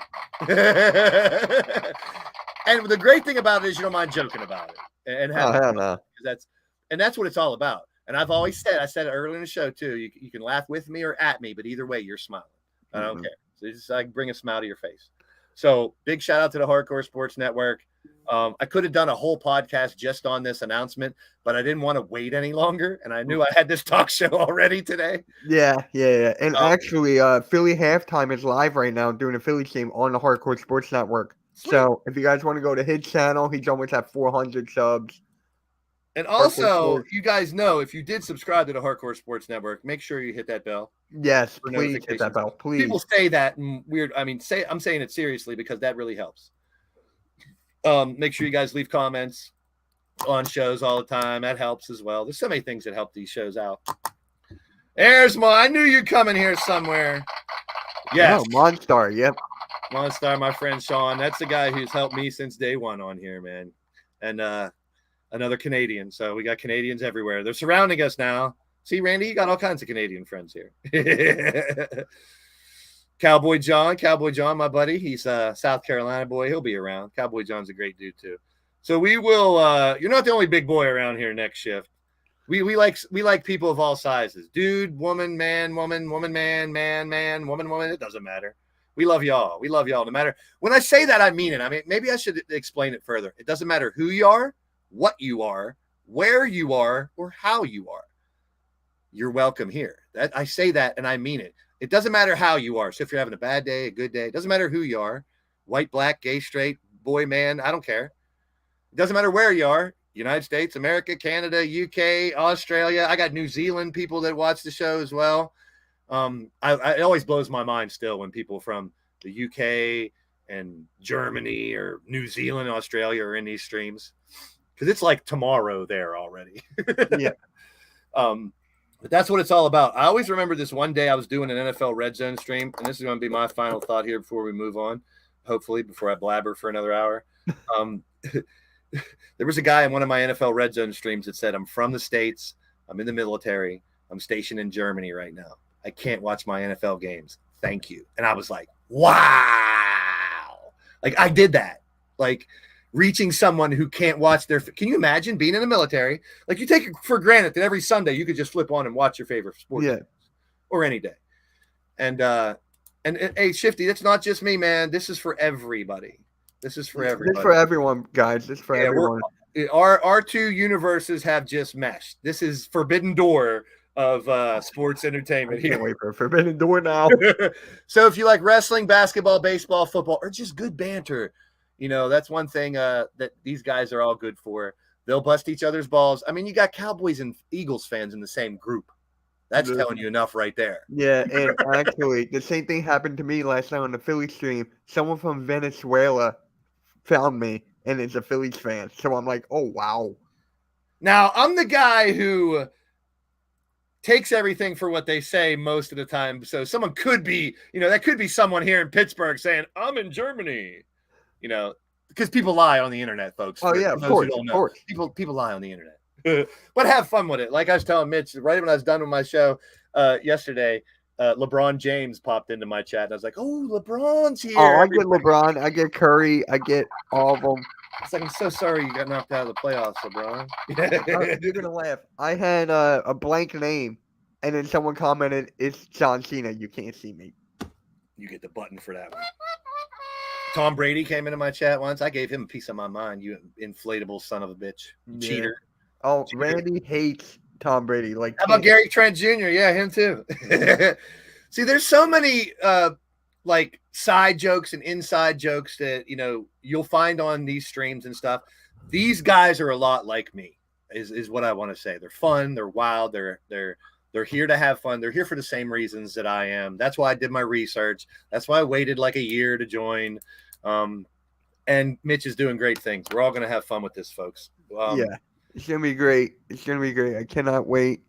And the great thing about it is you don't mind joking about it. And hell no. That's what it's all about. And I've always said, I said it earlier in the show too, you can laugh with me or at me, but either way, you're smiling. I don't care. So it's just like bring a smile to your face. So big shout out to the Hardcore Sports Network. I could have done a whole podcast just on this announcement, but I didn't want to wait any longer. And I knew I had this talk show already today. Yeah. And actually, Philly Halftime is live right now doing a Philly game on the Hardcore Sports Network. Sweet. So if you guys want to go to his channel, he's almost at 400 subs. And also, you guys know, if you did subscribe to the Hardcore Sports Network, make sure you hit that bell. Yes, please hit that bell, please. People say that in weird. I mean, I'm saying it seriously because that really helps. Make sure you guys leave comments on shows all the time. That helps as well. There's so many things that help these shows out. There's I knew you'd come in here somewhere. Yes. Oh, Monstar, yep. Monstar, my friend Sean. That's the guy who's helped me since day one on here, man. And another Canadian. So we got Canadians everywhere. They're surrounding us now. See, Randy, you got all kinds of Canadian friends here. Cowboy John, my buddy. He's a South Carolina boy. He'll be around. Cowboy John's a great dude too. So we will. You're not the only big boy around here next shift. We like people of all sizes. Dude, woman, man, woman, woman, man, man, woman, woman. It doesn't matter. We love y'all. We love y'all. No matter. When I say that, I mean it. I mean, maybe I should explain it further. It doesn't matter who you are, what you are, where you are, or how you are. You're welcome here. That I say that and I mean it. It doesn't matter how you are. So if you're having a bad day, a good day, it doesn't matter who you are, white, black, gay, straight, boy, man, I don't care. It doesn't matter where you are. United States, America, Canada, UK, Australia. I got New Zealand people that watch the show as well. It always blows my mind still when people from the UK and Germany or New Zealand, Australia are in these streams. Because it's like tomorrow there already. Yeah. But that's what it's all about. I always remember this one day I was doing an NFL Red Zone stream, and this is going to be my final thought here before we move on, hopefully, before I blabber for another hour. There was a guy in one of my NFL Red Zone streams that said, I'm from the States. I'm in the military. I'm stationed in Germany right now. I can't watch my NFL games. Thank you. And I was like, wow. Like, I did that. Like, reaching someone who can't watch their – can you imagine being in the military? Like, you take it for granted that every Sunday you could just flip on and watch your favorite sport. Yeah. Or any day. And hey, Shifty, that's not just me, man. This is for everybody. This is for everybody. This is for everyone, guys. This is for everyone. Our two universes have just meshed. This is Forbidden Door of sports entertainment here. Can't wait for Forbidden Door now. So if you like wrestling, basketball, baseball, football, or just good banter, you know, that's one thing that these guys are all good for. They'll bust each other's balls. I mean, you got Cowboys and Eagles fans in the same group. That's telling you enough right there. Yeah, and actually, the same thing happened to me last night on the Phillies stream. Someone from Venezuela found me and is a Phillies fan. So I'm like, oh, wow. Now, I'm the guy who takes everything for what they say most of the time. So someone could be, you know, that could be someone here in Pittsburgh saying, I'm in Germany, you know, because people lie on the internet, folks. Oh, yeah, of course. People lie on the internet. But have fun with it. Like I was telling Mitch, right when I was done with my show yesterday, LeBron James popped into my chat. And I was like, oh, LeBron's here. Oh, I get LeBron. I get Curry. I get all of them. It's like, I'm so sorry you got knocked out of the playoffs, LeBron. You're going to laugh. I had a blank name, and then someone commented, it's John Cena. You can't see me. You get the button for that one. Tom Brady came into my chat once. I gave him a piece of my mind, you inflatable son of a bitch. Cheater. Oh, Randy hates Tom Brady. Like, how about Gary Trent Jr.? Yeah, him too. See, there's so many like side jokes and inside jokes that, you know, you'll find on these streams and stuff. These guys are a lot like me, is what I want to say. They're fun, they're wild, they're here to have fun. They're here for the same reasons that I am. That's why I did my research. That's why I waited like a year to join. And Mitch is doing great things. We're all going to have fun with this, folks. Yeah. It's going to be great. It's going to be great. I cannot wait.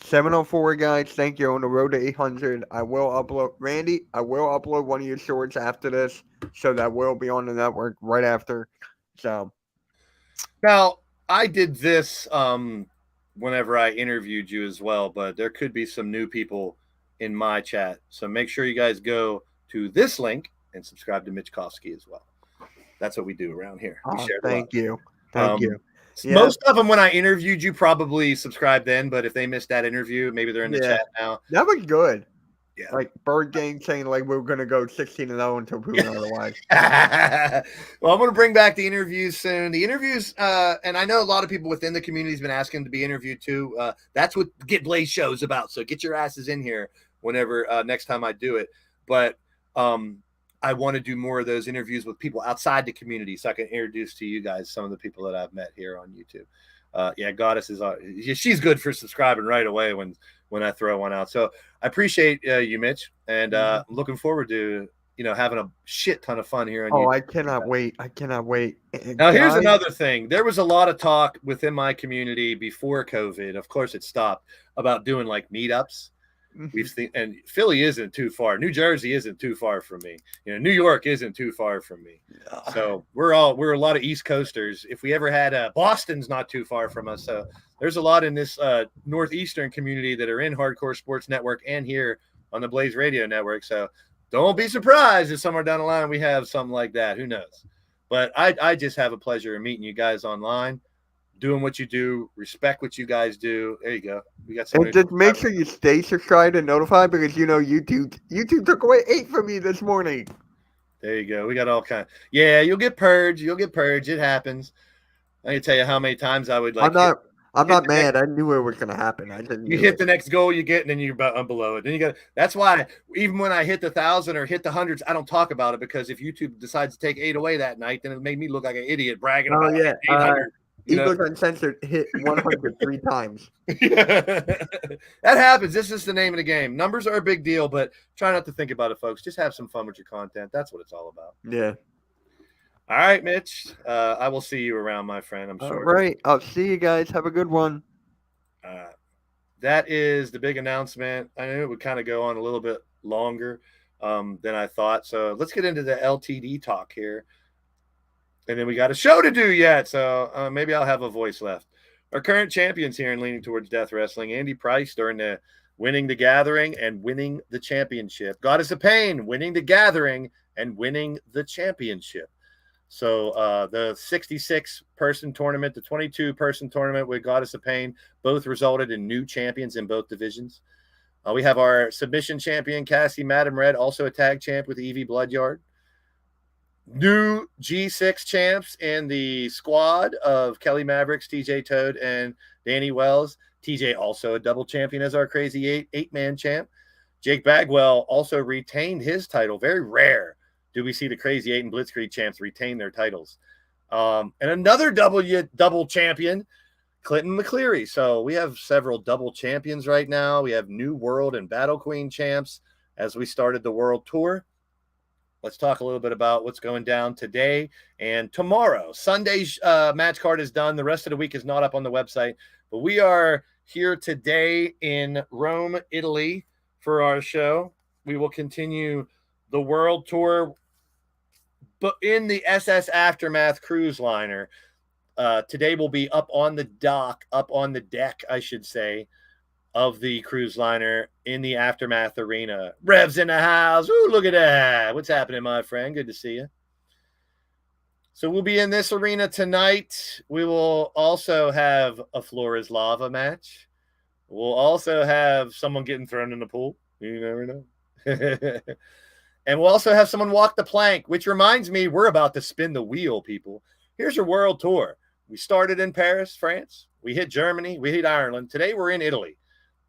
704, guys. Thank you. On the road to 800. I will upload, Randy, I will upload one of your shorts after this. So that will be on the network right after. So. Now, I did this whenever I interviewed you as well, but there could be some new people in my chat. So make sure you guys go to this link and subscribe to Mitch Kofsky as well. That's what we do around here. We share thank you. Thank you. Yeah. Most of them, when I interviewed you, probably subscribed then, but if they missed that interview, maybe they're in the chat now. That was good. Yeah. Like Bird Gang saying like we're going to go 16-0 until proven otherwise. Well, I'm going to bring back the interviews soon. The interviews, and I know a lot of people within the community has been asking to be interviewed too. That's what Get Blaised show is about. So get your asses in here whenever next time I do it. But I want to do more of those interviews with people outside the community so I can introduce to you guys some of the people that I've met here on YouTube. Goddess is she's good for subscribing right away when I throw one out. So I appreciate you, Mitch, and I'm looking forward to having a shit ton of fun here on YouTube. I cannot wait. I cann't wait. Now, here's another thing. There was a lot of talk within my community before COVID. Of course, it stopped about doing like meetups. We've seen, and Philly isn't too far. New Jersey isn't too far from me. New York isn't too far from me. So we're a lot of East Coasters. If we ever had Boston's not too far from us. So there's a lot in this Northeastern community that are in Hardcore Sports Network and here on the Blaze Radio Network. So don't be surprised if somewhere down the line we have something like that. Who knows? But I just have a pleasure of meeting you guys online. Doing what you do, respect what you guys do. There you go. We got some. And just make sure you stay subscribed and notified because YouTube took away 8 from me this morning. There you go. We got all kinds. Yeah, you'll get purged. It happens. I can tell you how many times I would like. I'm not mad. I knew it was gonna happen. I didn't. You hit the next goal you get, and then you're below it. Then you got. That's why even when I hit the 1,000 or hit the hundreds, I don't talk about it because if YouTube decides to take 8 away that night, then it made me look like an idiot bragging about 800. Eagles Uncensored hit 103 times. That happens. This is the name of the game. Numbers are a big deal, but try not to think about it, folks. Just have some fun with your content. That's what it's all about. Yeah. All right, Mitch. I will see you around, my friend. I'm sure. All right. I'll see you guys. Have a good one. that is the big announcement. I knew it would kind of go on a little bit longer than I thought. So let's get into the LTD talk here. And then we got a show to do yet. So maybe I'll have a voice left. Our current champions here in Leaning Towards Death Wrestling, Andy Price during the winning the Gathering and winning the championship. Goddess of Pain winning the Gathering and winning the championship. So the 66-person tournament, the 22-person tournament with Goddess of Pain, both resulted in new champions in both divisions. We have our submission champion, Cassie Madam Red, also a tag champ with Evie Bloodyard. New G6 champs in the squad of Kelly Mavericks, TJ Toad, and Danny Wells. TJ also a double champion as our crazy eight-man champ. Jake Bagwell also retained his title. Very rare do we see the Crazy Eight and Blitzkrieg champs retain their titles. And another double champion, Clinton McCleary. So we have several double champions right now. We have new World and Battle Queen champs as we started the World Tour. Let's talk a little bit about what's going down today and tomorrow. Sunday's match card is done. The rest of the week is not up on the website. But we are here today in Rome, Italy for our show. We will continue the World Tour, but in the SS Aftermath cruise liner. Today we'll be up on the deck, I should say, of the cruise liner in the Aftermath arena. Rev's in the house. Ooh, look at that. What's happening, my friend? Good to see you. So we'll be in this arena tonight. We will also have a Floor is Lava match. We'll also have someone getting thrown in the pool. You never know. And we'll also have someone walk the plank, which reminds me, we're about to spin the wheel, people. Here's your world tour. We started in Paris, France. We hit Germany. We hit Ireland. Today, we're in Italy.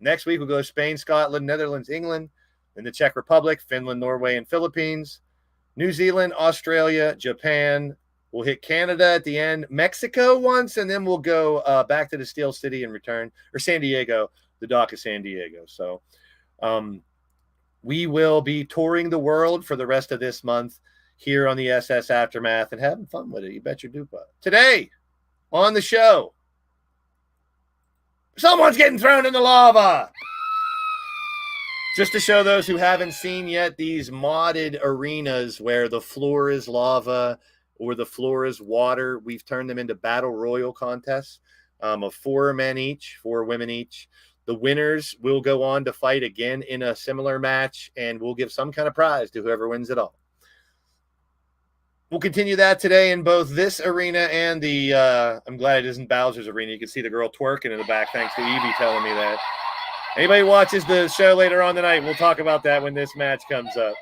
Next week, we'll go to Spain, Scotland, Netherlands, England, then the Czech Republic, Finland, Norway, and Philippines, New Zealand, Australia, Japan. We'll hit Canada at the end, Mexico once, and then we'll go back to the Steel City and return, or San Diego, the dock of San Diego. So, we will be touring the world for the rest of this month here on the SS Aftermath and having fun with it. You bet your dupa. Today on the show, someone's getting thrown in the lava. Just to show those who haven't seen yet, these modded arenas where the floor is lava or the floor is water, we've turned them into battle royal contests of 4 men each, 4 women each. The winners will go on to fight again in a similar match, and we'll give some kind of prize to whoever wins it all. We'll continue that today in both this arena and the, I'm glad it isn't Bowser's arena. You can see the girl twerking in the back, thanks to Evie telling me that. Anybody watches the show later on tonight, we'll talk about that when this match comes up.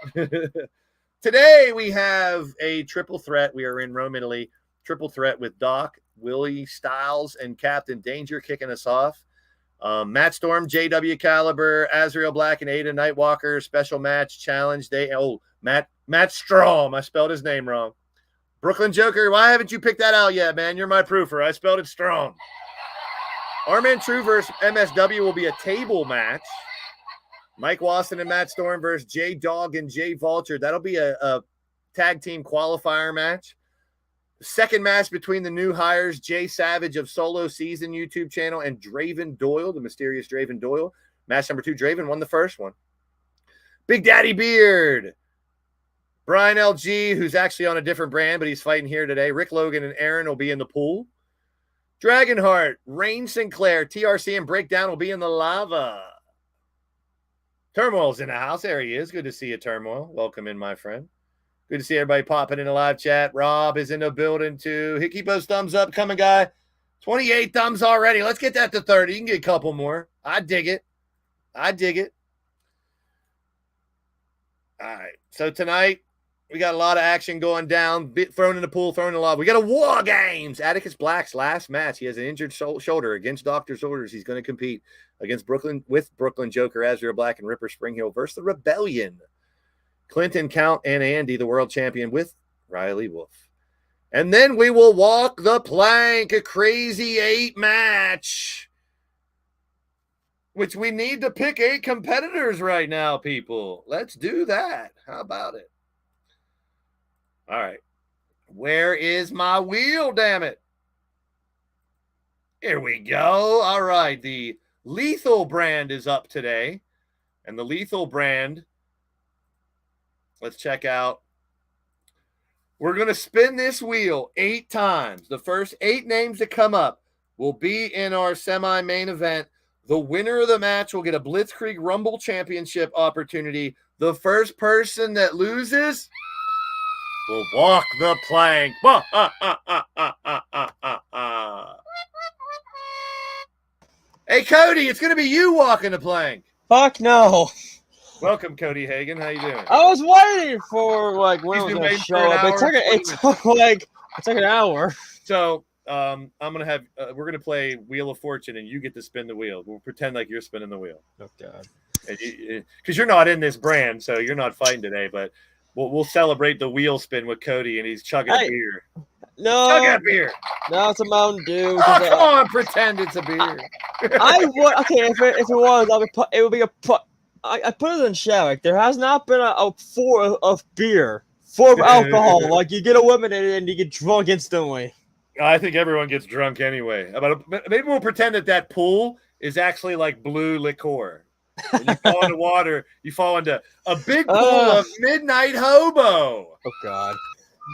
Today, we have a triple threat. We are in Rome, Italy. Triple threat with Doc, Willie Styles, and Captain Danger kicking us off. Matt Storm, JW Caliber, Azrael Black, and Ada Nightwalker special match challenge. Matt Strom. I spelled his name wrong. Brooklyn Joker, why haven't you picked that out yet, man? You're my proofer. I spelled it strong. Arman True versus MSW will be a table match. Mike Wasson and Matt Storm versus J Dog and Jay Vulture. That'll be a tag team qualifier match. Second match between the new hires, Jay Savage of Solo Season YouTube channel and Draven Doyle, the mysterious Draven Doyle. Match number 2, Draven won the first one. Big Daddy Beard. Brian LG, who's actually on a different brand, but he's fighting here today. Rick Logan and Aaron will be in the pool. Dragonheart, Rain Sinclair, TRC, and Breakdown will be in the lava. Turmoil's in the house. There he is. Good to see you, Turmoil. Welcome in, my friend. Good to see everybody popping in the live chat. Rob is in the building, too. Keep those thumbs up coming, guy. 28 thumbs already. Let's get that to 30. You can get a couple more. I dig it. I dig it. All right. So tonight, we got a lot of action going down. Thrown in the pool, thrown in the lava. We got a War Games. Atticus Black's last match. He has an injured shoulder. Against doctor's orders, he's going to compete against Brooklyn Joker, Azrael Black, and Ripper Springhill versus the Rebellion. Clinton, Count, and Andy, the world champion, with Riley Wolf. And then we will walk the plank, a crazy 8 match, which we need to pick 8 competitors right now, people. Let's do that. How about it? All right. Where is my wheel, damn it? Here we go. All right. The Lethal brand is up today. And the Lethal brand, let's check out. We're going to spin this wheel 8 times. The first 8 names that come up will be in our semi-main event. The winner of the match will get a Blitzkrieg Rumble Championship opportunity. The first person that loses will walk the plank. Hey, Cody, it's going to be you walking the plank. Fuck no. Welcome, Cody Hagan. How you doing? I was waiting for like when He's it was been gonna waiting show for an up. hour, It took an hour. So I'm gonna have we're gonna play Wheel of Fortune, and you get to spin the wheel. We'll pretend like you're spinning the wheel. Oh God. Because you're not in this brand, so you're not fighting today. But we'll celebrate the wheel spin with Cody, and he's chugging beer. No, Chug a beer. No, it's a Mountain Dew. Oh, come on, pretend it's a beer. I would if it was, it would be I put it in chat. Like, there has not been a four of beer, 4 of alcohol. Like, you get eliminated and you get drunk instantly. I think everyone gets drunk anyway. But maybe we'll pretend that pool is actually like blue liqueur. When you fall into water, you fall into a big pool of Midnight Hobo. Oh God.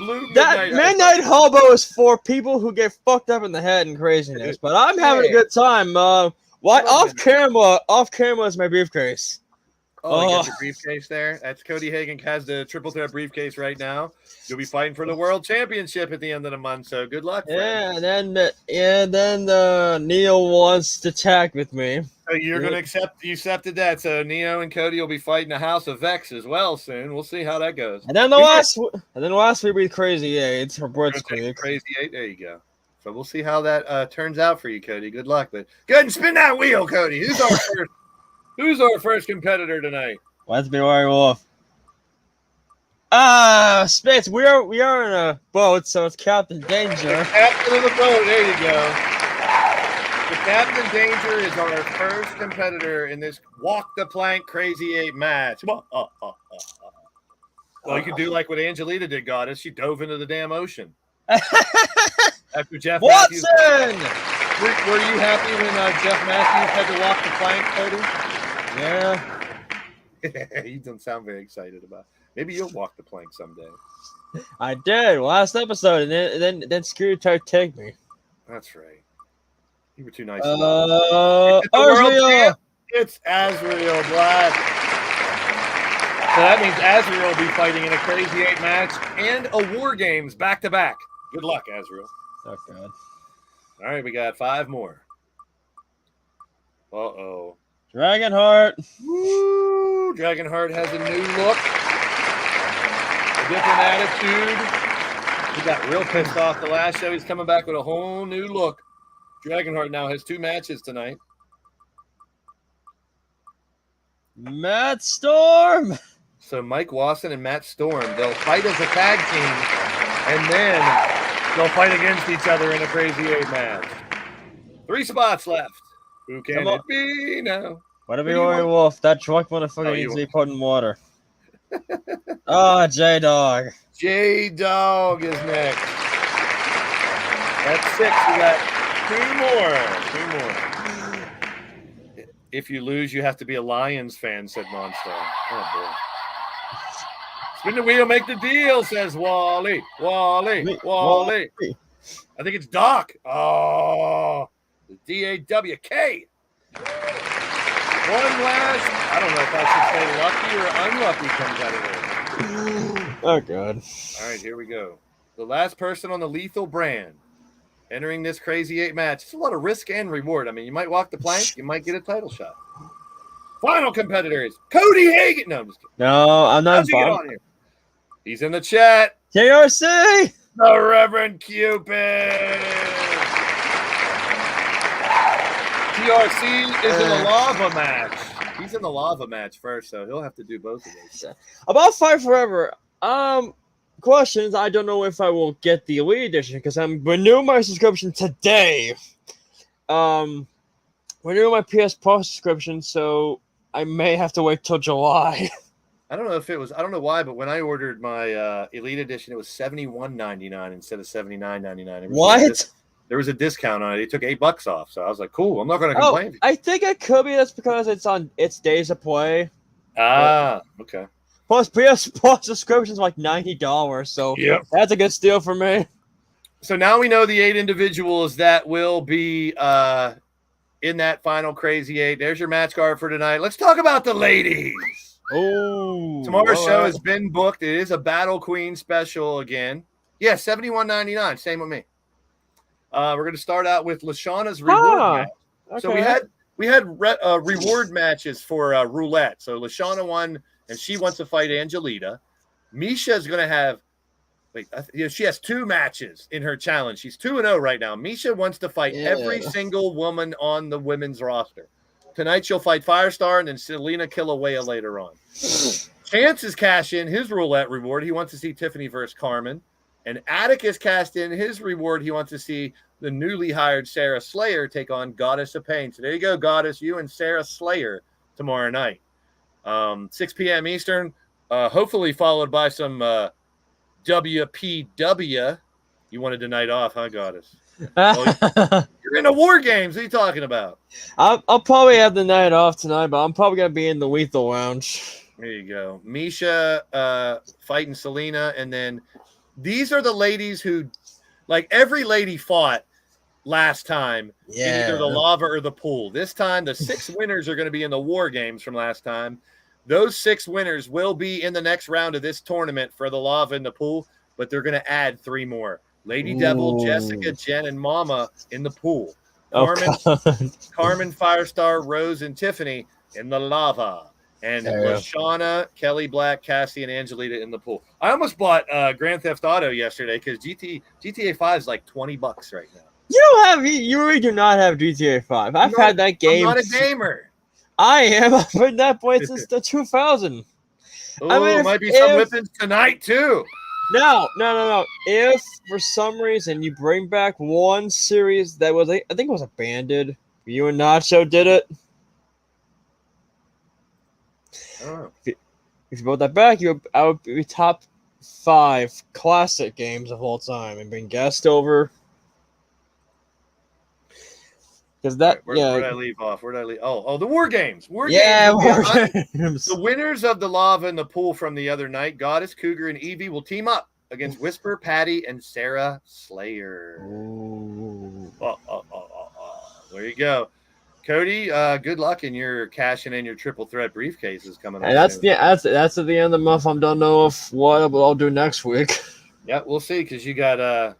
Blue Midnight Hobo is for people who get fucked up in the head and craziness. But I'm having a good time. Off camera is my briefcase. Oh, you got your briefcase there. That's Cody Hagan has the triple threat briefcase right now. You'll be fighting for the world championship at the end of the month. So good luck. Yeah, and then Neil wants to tag with me. So you're gonna accepted that. So Neo and Cody will be fighting the House of Vex as well soon. We'll see how that goes. And then the last week we Crazy 8 for Blitzkrieg. Crazy 8. There you go. So we'll see how that turns out for you, Cody. Good luck. But go ahead and spin that wheel, Cody. Who's our first? Who's our first competitor tonight? Let's be Werewolf. Spitz, we are in a boat, so it's Captain Danger. The captain of the boat. There you go. The Captain Danger is our first competitor in this Walk the Plank Crazy 8 match. Well, you can do like what Angelita did, Goddess. She dove into the damn ocean. After Jeff Watson! Matthews. Were you happy when Jeff Matthews had to walk the plank, Cody? Yeah. You don't sound very excited about it. Maybe you'll walk the plank someday. I did last episode, and then Screw tried to take me. That's right. You were too nice. It's Azrael Black. So that means Azrael will be fighting in a Crazy 8 match and a War Games back to back. Good luck, Azrael. Oh God. All right, we got 5 more. Uh-oh. Dragonheart. Woo! Dragonheart has a new look. A different attitude. He got real pissed off the last show. He's coming back with a whole new look. Dragonheart now has 2 matches tonight. Matt Storm. So Mike Wasson and Matt Storm, they'll fight as a tag team, and then they'll fight against each other in a Crazy 8 match. 3 spots left. Who can it be now? What a Werewolf. That drunk motherfucker needs to be put in water. J-Dog. J-Dog is next. That's 6. We got 2 more. If you lose, you have to be a Lions fan, said Monster. Oh, boy. Spin the wheel, make the deal, says Wally. Wally. I think it's Doc. Oh, the D-A-W-K. One last, I don't know if I should say lucky or unlucky competitor. Oh, God. All right, here we go. The last person on the Lethal brand entering this Crazy 8 match. It's a lot of risk and reward. I mean, you might walk the plank, you might get a title shot. Final competitor is Cody Hagan. No, I'm just kidding. No, I'm not. How's he get on here? He's in the chat. KRC. The Reverend Cupid. TRC is in the lava match. He's in the lava match first, so he'll have to do both of those. About Fight Forever. Questions. I don't know if I will get the Elite Edition because I'm renewing my subscription today. Renewing my PS Plus subscription, so I may have to wait till July. I don't know if it was. I don't know why, but when I ordered my Elite Edition, it was $71.99 instead of $79.99. What? there was a discount on it. He took $8 off. So I was like, cool. I'm not going to complain. I think it could be that's because it's on its days of play. Okay. Plus PS Plus subscription's like $90, so that's a good steal for me. So now we know the 8 individuals that will be in that final crazy 8. There's your match card for tonight. Let's talk about the ladies. Oh, Tomorrow's show has been booked. It is a Battle Queen special again. Yeah, $71.99. Same with me. We're going to start out with Lashana's reward match. Okay. So we had reward matches for roulette. So Lashana won, and she wants to fight Angelita. Misha's going to have she has 2 matches in her challenge. She's 2-0 right now. Misha wants to fight every single woman on the women's roster. Tonight she'll fight Firestar and then Selena Kilauea later on. Chance is cash in his roulette reward. He wants to see Tiffany versus Carmen. And Atticus cashed in his reward. He wants to see the newly hired Sarah Slayer take on Goddess of Pain. So there you go, Goddess. You and Sarah Slayer tomorrow night. 6 p.m. Eastern. Hopefully followed by some WPW. You wanted the night off, huh, Goddess? You're in the War Games. What are you talking about? I'll probably have the night off tonight, but I'm probably going to be in the Lethal Lounge. There you go. Misha fighting Selena. And then these are the ladies who, like, every lady fought last time in either the lava or the pool. This time, the 6 winners are going to be in the War Games from last time. Those 6 winners will be in the next round of this tournament for the lava and the pool, but they're going to add 3 more. Lady Devil, Jessica, Jen, and Mama in the pool. Carmen, Firestar, Rose, and Tiffany in the lava. And Lashana, Kelly Black, Cassie, and Angelita in the pool. I almost bought Grand Theft Auto yesterday because GTA 5 is like $20 right now. You really do not have GTA 5. I've had that game. I'm not a gamer. I am. I've heard that point since the 2000. There might be some whippings tonight too. No. If for some reason you bring back one series that was, I think it was abandoned, you and Nacho did it. Oh. If you brought that back, I would be top 5 classic games of all time and bring guest over. Because that, where did I leave off? Where did I leave? Oh, the War Games. War Games. The winners of the lava and the pool from the other night, Goddess, Cougar, and Evie will team up against Whisper, Patty, and Sarah Slayer. There you go. Cody, good luck in your cashing in your triple threat briefcases coming up. And that's at the end of the month. I don't know what I'll do next week. Yeah, we'll see because you got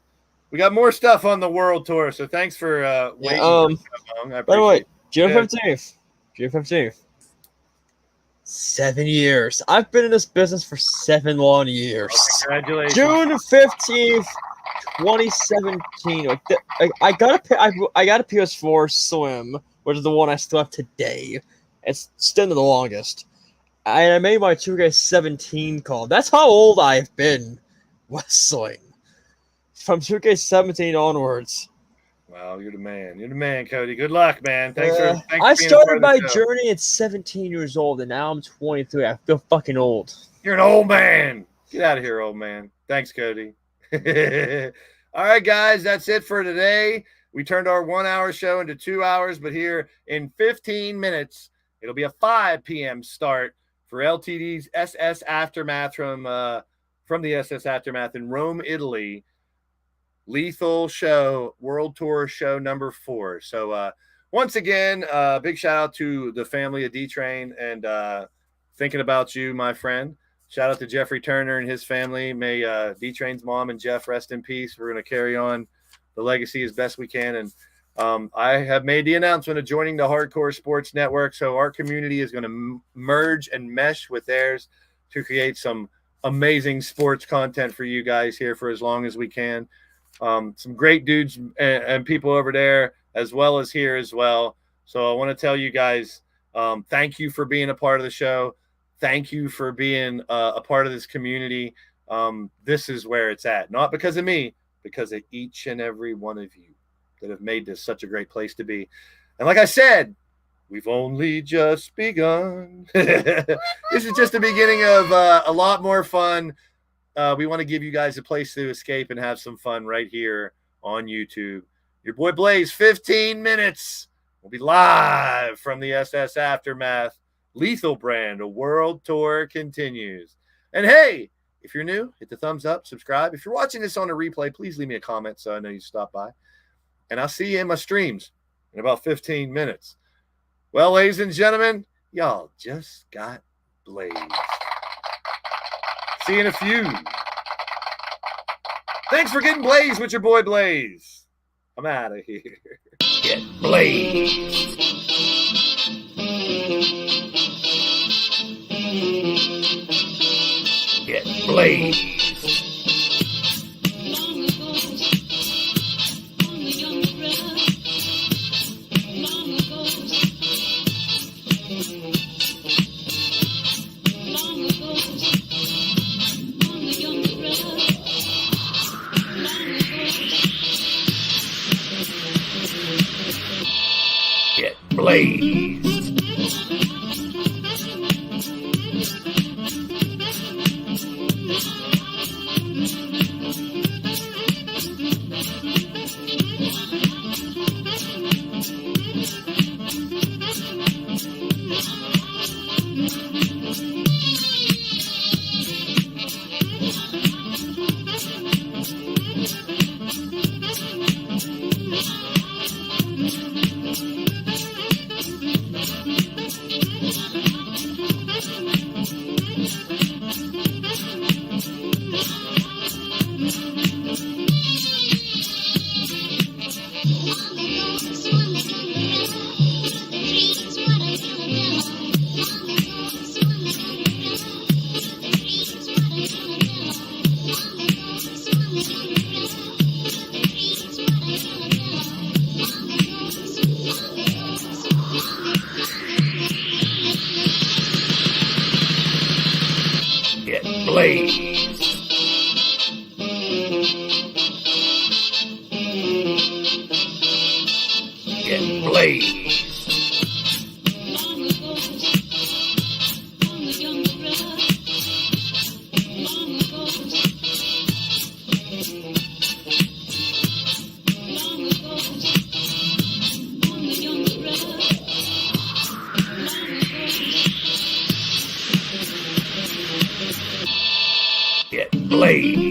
we got more stuff on the world tour. So thanks for waiting. By the way, June 15th. 7 years. I've been in this business for 7 long years. Oh, congratulations. June 15th, 2017. I got a PS4 Slim, which is the one I still have today. It's still the longest. And I made my 2K17 call. That's how old I've been wrestling. From 2K17 onwards. Wow, you're the man. You're the man, Cody. Good luck, man. Thanks I started my journey at 17 years old, and now I'm 23. I feel fucking old. You're an old man. Get out of here, old man. Thanks, Cody. All right, guys, that's it for today. We turned our 1-hour show into 2 hours, but here in 15 minutes, it'll be a 5 p.m. start for LTD's SS Aftermath from the SS Aftermath in Rome, Italy. Lethal show, World Tour show number 4. So once again, big shout out to the family of D-Train and thinking about you, my friend. Shout out to Jeffrey Turner and his family. May D-Train's mom and Jeff rest in peace. We're going to carry on the legacy as best we can. And I have made the announcement of joining the Hardcore Sports Network. So our community is going to merge and mesh with theirs to create some amazing sports content for you guys here for as long as we can. Some great dudes and people over there as well as here as well. So I want to tell you guys, thank you for being a part of the show. Thank you for being a part of this community. This is where it's at. Not because of me, because of each and every one of you that have made this such a great place to be. And like I said, we've only just begun. This is just the beginning of a lot more fun. We want to give you guys a place to escape and have some fun right here on YouTube. Your boy Blaise, 15 minutes. We'll be live from the SS Aftermath. Lethal Brand, a world tour continues. And hey, if you're new, hit the thumbs up, subscribe. If you're watching this on a replay, please leave me a comment so I know you stopped by. And I'll see you in my streams in about 15 minutes. Well, ladies and gentlemen, y'all just got blazed. See you in a few. Thanks for getting blazed with your boy Blaise. I'm out of here. Get blazed. Get blazed. Get blazed. Get blazed. Get blazed. Get blazed.